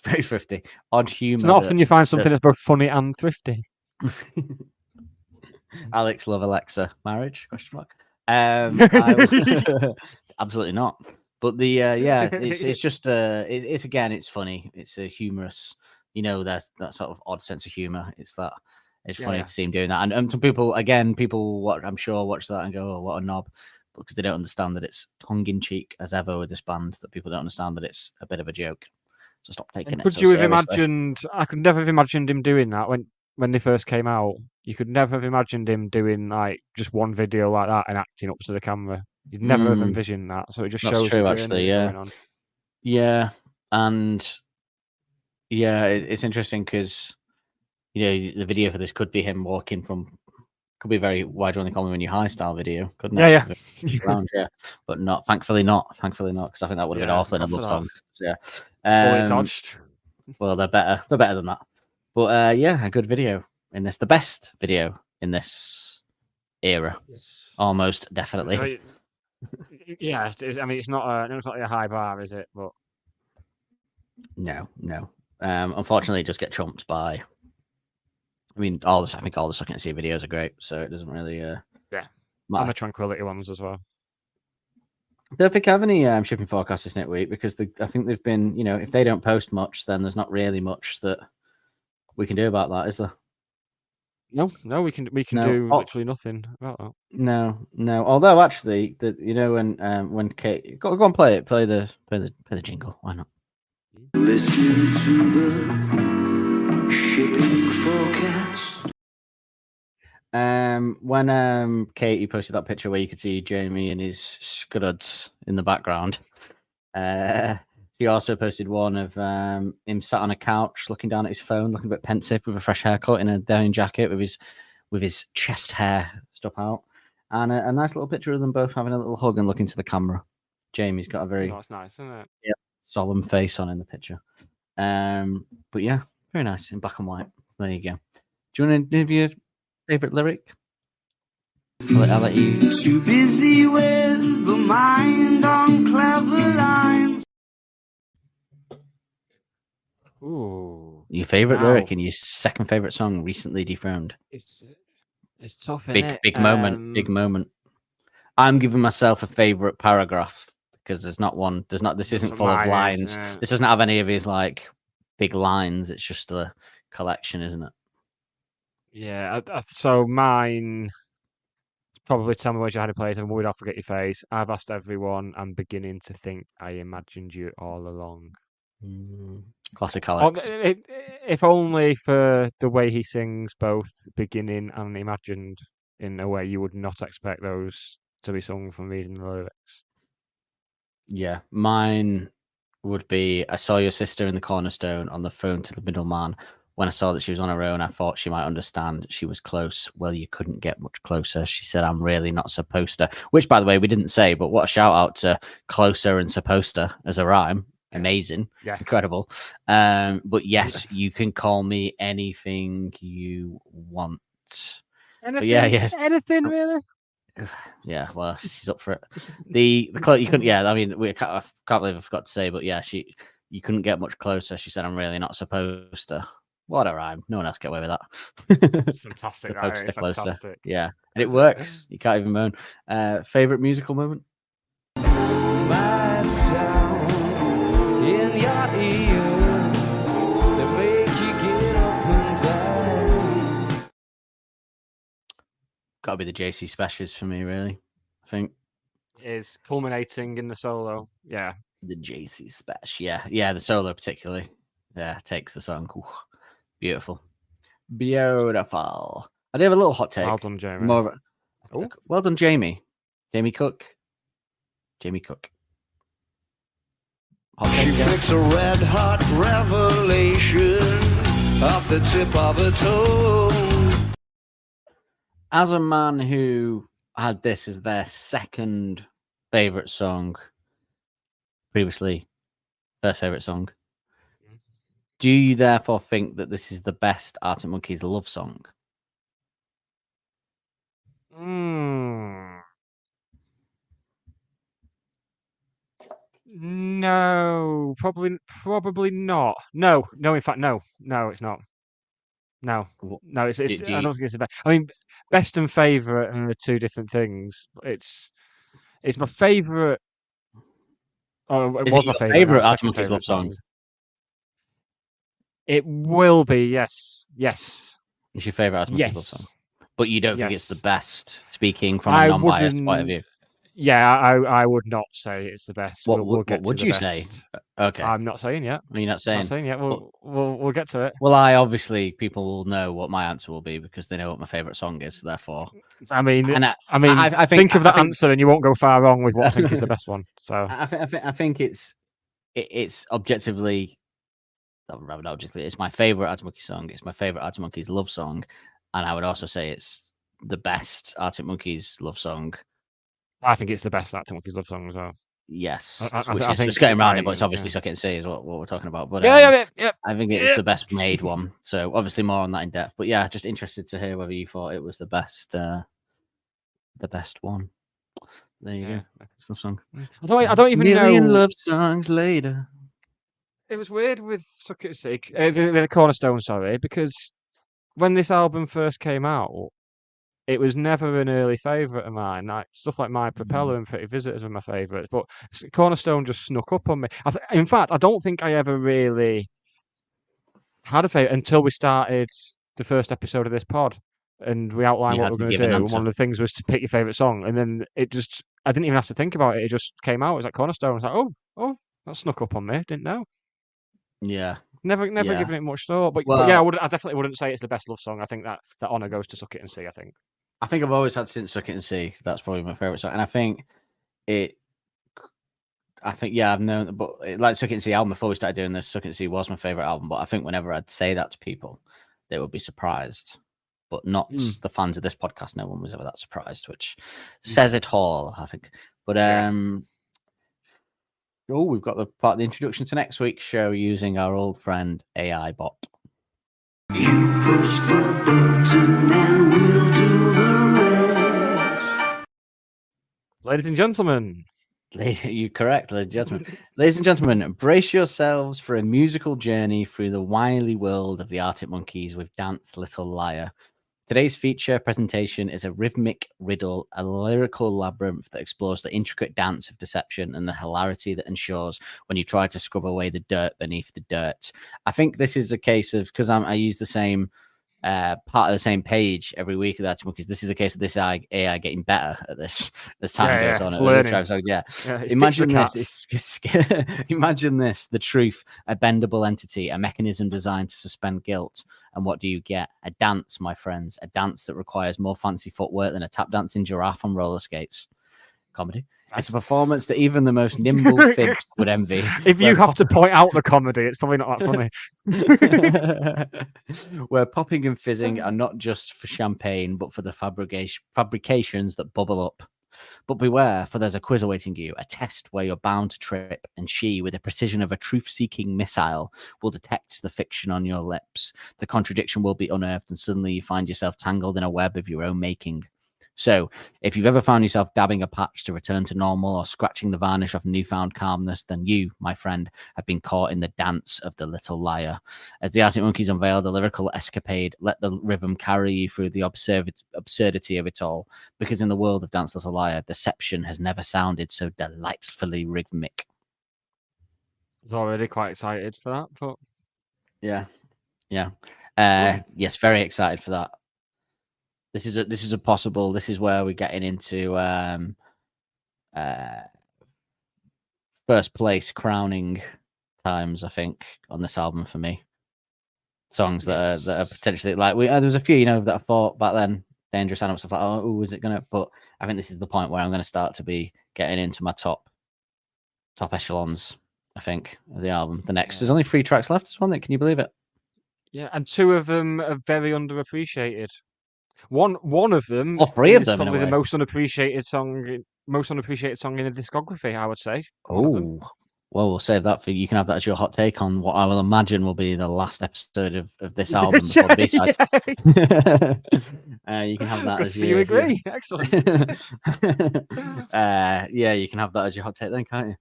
Very thrifty. Odd humor. It's not often you find something that's both funny and thrifty. Alex love Alexa marriage? Question mark. Absolutely not. But it's just it's funny. It's a humorous. There's that sort of odd sense of humor. It's funny to see him doing that. And some people I'm sure watch that and go, "Oh, what a knob," because they don't understand that it's tongue in cheek as ever with this band. That people don't understand that it's a bit of a joke. So stop taking it. Could you have imagined? I could never have imagined him doing that when they first came out. You could never have imagined him doing like just one video like that and acting up to the camera. You'd never have envisioned that. So it just shows. That's true, actually. Yeah. Yeah, and it's interesting because the video for this could be him walking from. Could be very why do you want to call me when you high style video, couldn't it? Yeah. Around, but not. Thankfully not, because I think that would have been awful in a love song. So, dodged. Well, they're better than that. But a good video in this, the best video in this era, almost definitely. Yeah, I mean, it's not a high bar, is it? But no. Unfortunately, it just get trumped by I mean, I think all the Sucking at Sea videos are great, so it doesn't really Yeah. matter. And the Tranquility ones as well. Don't think I have any shipping forecasts this next week because I think they've been, if they don't post much, then there's not really much that we can do about that, is there? No, we can do literally nothing about that. No. Although actually, when Kate go and play the jingle. Why not? Listen to the shipping forecast. When Katie posted that picture where you could see Jamie and his scuds in the background, she also posted one of him sat on a couch looking down at his phone, looking a bit pensive with a fresh haircut in a denim jacket with his chest hair stuck out, and a nice little picture of them both having a little hug and looking to the camera. Jamie's got a very that's nice, isn't it? Yeah, solemn face on in the picture. But yeah, very nice in black and white. So there you go. Do you want to give your favorite lyric? I'll let you. Too busy with the mind on clever lines. Ooh. Your favorite lyric and your second favorite song recently dethroned. It's tough, Big moment. I'm giving myself a favorite paragraph because this isn't full of lines. This doesn't have any of his like big lines. It's just a collection, isn't it? Yeah, so mine probably Tell Me What You Had a Place and Would I Forget Your Face. I've asked everyone. I'm beginning to think I imagined you all along. Classic Alex. If only for the way he sings both beginning and imagined in a way you would not expect those to be sung from reading the lyrics. Yeah, mine would be I saw your sister in the Cornerstone on the phone to the middleman. When I saw that she was on her own, I thought she might understand. She was close. Well, you couldn't get much closer. She said, I'm really not supposed to. Which, by the way, we didn't say, but what a shout out to Closer and Supposed to as a rhyme. Amazing. Yeah. Incredible. But yes, you can call me anything you want. Anything, yes. Anything, really? Yeah, well, she's up for it. You couldn't. Yeah, I mean, I can't believe I forgot to say, but yeah, you couldn't get much closer. She said, I'm really not supposed to. What a rhyme. No one else get away with that. Fantastic. Supposed to closer. Fantastic. Yeah. And it works. You can't even moan. Favorite musical moment? Bad sound in your ear that make you get up and down. Gotta be the JC Specials for me, really. I think. Is culminating in the solo. Yeah. The JC Special. Yeah, the solo particularly. Yeah, takes the song. Ooh. Beautiful. I do have a little hot take. Well done, Jamie. Well done, Jamie. Jamie Cook. She picks a red hot revelation off the tip of her toe. As a man who had this as their second favorite song, previously first favorite song, do you therefore think that this is the best Arctic Monkeys love song? No, probably not. No, in fact, no, it's not. No, it's. I don't think it's the best. I mean, best and favorite are two different things. It's my favorite. Oh, it was my favorite Arctic Monkeys love song. It will be, yes. It's your favorite Arctic Monkeys love song, but you don't think it's the best. Speaking from a non-biased point of view. Yeah, I would not say it's the best. What would you say? Okay, I'm not saying yet. Are you not saying? I'm not saying yet. We'll get to it. Well, people will know what my answer will be because they know what my favorite song is. Therefore, I think of that answer, and you won't go far wrong with what I think is the best one. So I think it's objectively. Rather not objectively, it's my favorite Arctic Monkeys song. It's my favorite Arctic Monkeys love song, and I would also say it's the best Arctic Monkeys love song. I think it's the best Arctic Monkeys love song as well. Yes, which is just getting around it, but it's obviously Suck It and See is what we're talking about. But yeah. I think it's the best made one. So obviously more on that in depth. But yeah, just interested to hear whether you thought it was the best one. There you go. Love song. I don't even know. Million love songs later. It was weird with Suck It and See, with the Cornerstone, sorry, because when this album first came out, it was never an early favourite of mine. Like, stuff like My Propeller and Pretty Visitors were my favourites, but Cornerstone just snuck up on me. In fact, I don't think I ever really had a favourite until we started the first episode of this pod, and we outlined You what had we're to going to give do. an And answer. one of the things was to pick your favourite song, and then I didn't even have to think about it. It just came out. It was like Cornerstone. I was like, oh, that snuck up on me. Didn't know. Yeah. Never Yeah. given it much thought. But Well- yeah, I definitely wouldn't say it's the best love song. I think that honour goes to Suck It and See, I think. I think I've always had Since Suck It and See. That's probably my favourite song. And I think I've known, but like Suck It and See album before we started doing this, Suck It and See was my favourite album. But I think whenever I'd say that to people, they would be surprised. But not the fans of this podcast. No one was ever that surprised, which says it all, I think. But we've got the part of the introduction to next week's show using our old friend AI Bot. You push the button and we'll do the rest. Ladies and gentlemen. You're correct, ladies and gentlemen. Ladies and gentlemen, brace yourselves for a musical journey through the wily world of the Arctic Monkeys with Dance Little Liar. Today's feature presentation is a rhythmic riddle, a lyrical labyrinth that explores the intricate dance of deception and the hilarity that ensures when you try to scrub away the dirt beneath the dirt. I think this is a case of, because I use the same part of the same page every week of that, because this is a case of this AI getting better at this as time goes on. Imagine this. Imagine this: the truth, a bendable entity, a mechanism designed to suspend guilt. And what do you get? A dance, my friends. A dance that requires more fancy footwork than a tap dancing giraffe on roller skates. Comedy. It's a performance that even the most nimble fibs would envy. If you have to point out the comedy, it's probably not that funny. Where popping and fizzing are not just for champagne, but for the fabrications that bubble up. But beware, for there's a quiz awaiting you, a test where you're bound to trip, and she, with the precision of a truth-seeking missile, will detect the fiction on your lips. The contradiction will be unearthed, and suddenly you find yourself tangled in a web of your own making. So, if you've ever found yourself dabbing a patch to return to normal or scratching the varnish off newfound calmness, then you, my friend, have been caught in the dance of the little liar. As the Arctic Monkeys unveil the lyrical escapade, let the rhythm carry you through the absurdity of it all. Because in the world of Dance Little Liar, deception has never sounded so delightfully rhythmic. I was already quite excited for that, but yeah. Yes, very excited for that. This is a possible. This is where we're getting into first place crowning times. I think on this album for me, songs that are potentially like there was a few that I thought back then, Dangerous Animal stuff like is it gonna? But I think this is the point where I'm going to start to be getting into my top echelons. I think of the album. The next there's only 3 tracks left. This one, can you believe it? Yeah, and 2 of them are very underappreciated. One of them, all 3 of them, probably the most unappreciated song in the discography, I would say. Oh, well, we'll save that for you. Can have that as your hot take on what I will imagine will be the last episode of this album before the B-sides. You can have that as you agree. Excellent. Yeah, you can have that as your hot take then, can't you?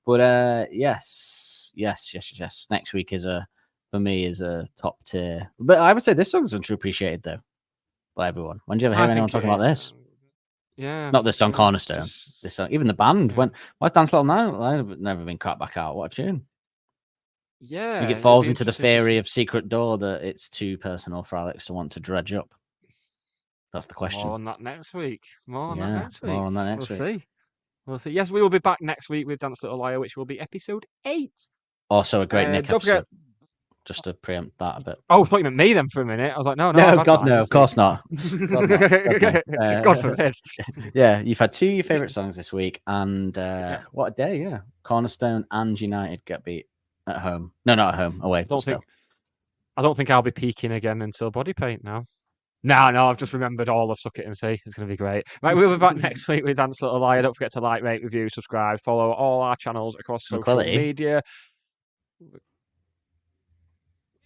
But yes. Next week for me is a top tier. But I would say this song's underappreciated though by everyone. When do you ever hear anyone talking about this? Yeah, not this song Cornerstone. This song, even the band. Why's Dance Little Now? I've never been cracked back out. What a tune! Yeah, I think it falls into the theory of Secret Door that it's too personal for Alex to want to dredge up. That's the question. More on that next week. More on that next week. We'll see. Yes, we will be back next week with Dance Little Liar, which will be episode 8. Also a great Nick don't episode. Forget... Just to preempt that a bit. Oh, I thought you meant me then for a minute. I was like, no, God, no, of course not. God forbid. Yeah, you've had 2 of your favourite songs this week, and what a day, yeah. Cornerstone and United get beat at home. No, not at home, away. I don't think I'll be peaking again until Body Paint now. No, I've just remembered all of Suck It and See. It's going to be great. Right, we'll be back next week with Dance Little Liar. Don't forget to like, rate, review, subscribe, follow all our channels across social media.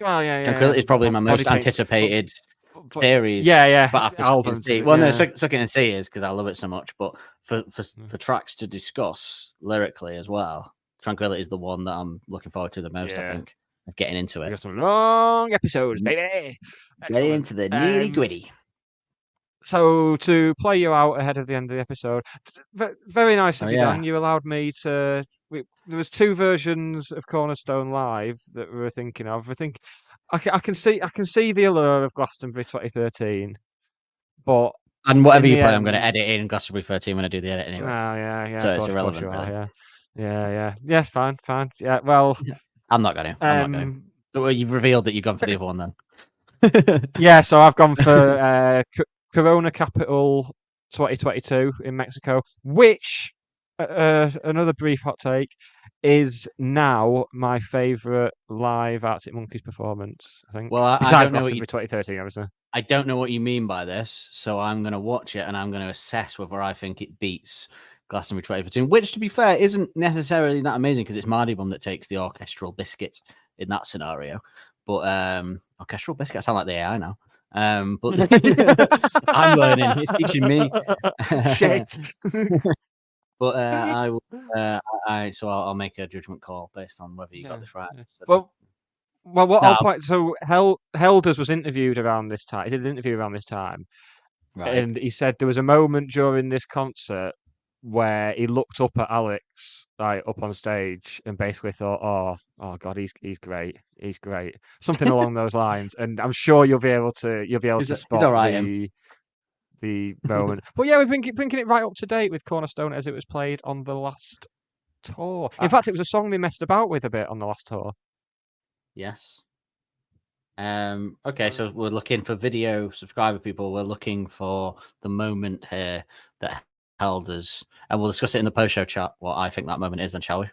Well, yeah. Tranquility is probably my most anticipated series. Yeah. But after Suck It and See, well, no, Suck It and See is because I love it so much. But for tracks to discuss lyrically as well, Tranquility is the one that I'm looking forward to the most. I think. of getting into We it. got some long episodes, baby. Get into the nitty gritty. So to play you out ahead of the end of the episode, very nice of you, yeah. Dan. You allowed me to. There was 2 versions of Cornerstone Live that we were thinking of. I think I can see the allure of Glastonbury 2013, but And whatever in you the play, I'm going to end- edit it in Glastonbury 13 when I do the edit anyway. Oh yeah, So of it's course, irrelevant, of course you really. are, yeah, fine. Yeah, well, I'm not going to. Well, you've revealed that you've gone for the other one then. yeah, so I've gone for Corona Capital 2022 in Mexico, which another brief hot take is now my favourite live Arctic Monkeys performance. I think. Well, Besides I don't know what 2013, obviously. I don't know what you mean by this, so I'm going to watch it and I'm going to assess whether I think it beats Glastonbury 2013, which, to be fair, isn't necessarily that amazing because it's Mardy Bum that takes the orchestral biscuit in that scenario. But orchestral biscuit, I sound like the AI now. But I'm learning; it's teaching me. Shit. But I will. So I'll make a judgment call based on whether you got this right. Well, what I'll point. So Helders was interviewed around this time. He did an interview around this time, right. And he said there was a moment during this concert where he looked up at Alex, like up on stage, and basically thought, "Oh God, he's great, he's great," something along those lines. And I'm sure you'll be able to spot all right, the moment. But yeah, we're bringing it right up to date with Cornerstone as it was played on the last tour. In fact, it was a song they messed about with a bit on the last tour. Yes. Okay, so we're looking for video subscriber people. We're looking for the moment here that held us, and we'll discuss it in the post-show chat. What I think that moment is, then, shall we?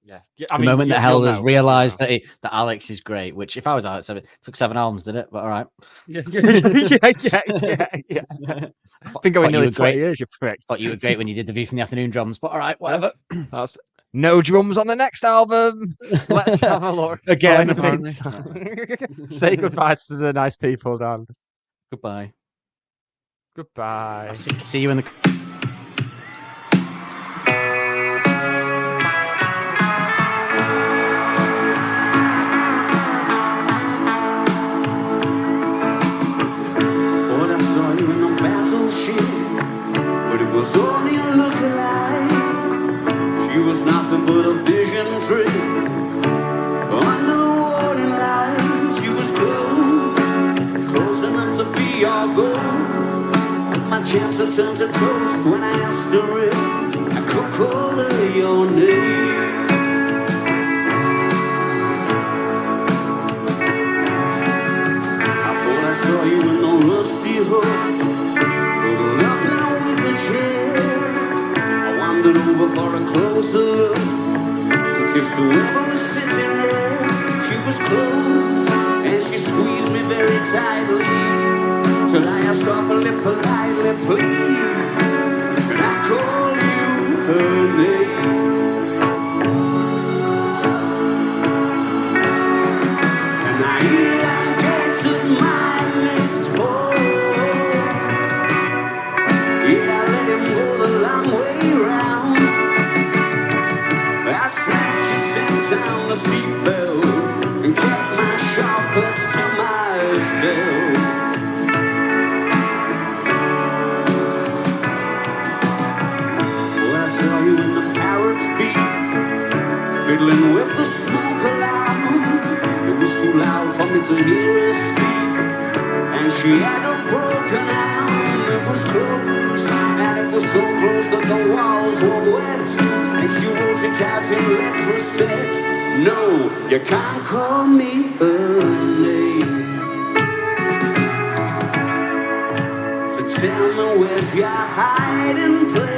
Yeah, the moment that held us realised that Alex is great. Which, if I was Alex, it took 7 albums, did it? But all right. Yeah. I've been going nearly 20 years, you prick. Thought you were great when you did the View from the Afternoon drums, but all right, whatever. That's no drums on the next album. Let's have a look again. Say goodbye to the nice people, Dan. Goodbye. Goodbye. I'll see you in the. Thought I saw you in a battleship, but it was only a look-alike. She was nothing but a vision trick. Under the warning light, she was close enough to be our goal. My chance to turn to toast when I asked her if I could call her your name. I thought I saw you in the rusty hook, curled up in a wicker chair. I wandered over for a closer look and kissed whoever was sitting there. She was close and she squeezed me very tightly. Till I asked softly, politely, please, can I call you her name? And I elongated my lift home. Yeah, I let him go the long way round. I snatched his sent down the seatbelt and kept my shortcuts to myself. Saw you in the parrot's beak, fiddling with the smoke alarm. It was too loud for me to hear her speak, and she had a broken arm. It was close, and it was so close that the walls were wet, and she wrote it out in letters said, no, you can't call me her name. So tell me, where's your hiding place?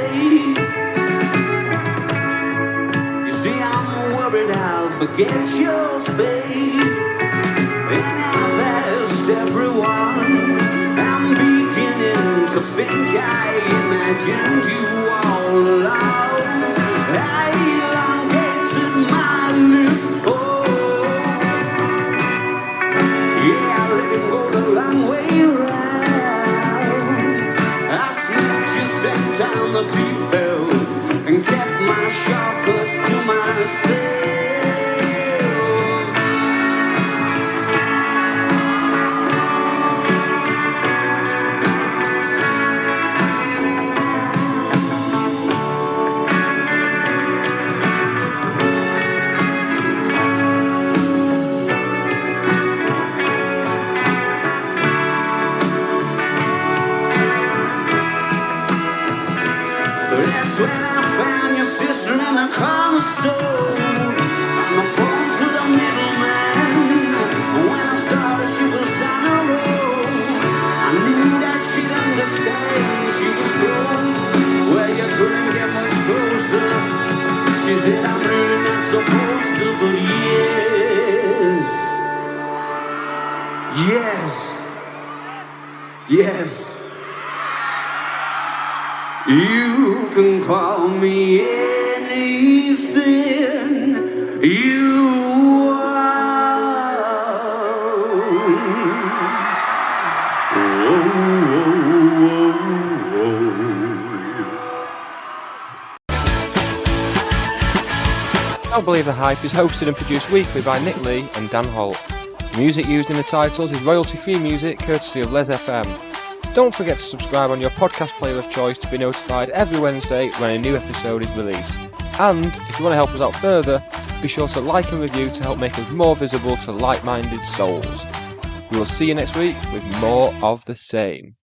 See, I'm worried I'll forget your face. And I've asked everyone, I'm beginning to think I imagined you all along. I elongated my lift home. Yeah, I let him go the long way round. I snatched you, set down the seatbelt and kept my shortcuts to myself. understand. She was close where you couldn't get much closer. She said, I'm really not supposed to, but yes. You can call me anything you want. Don't Believe the Hype is hosted and produced weekly by Nick Lee and Dan Holt. The music used in the titles is royalty-free music courtesy of Les FM. Don't forget to subscribe on your podcast player of choice to be notified every Wednesday when a new episode is released. And if you want to help us out further, be sure to like and review to help make us more visible to like-minded souls. We will see you next week with more of the same.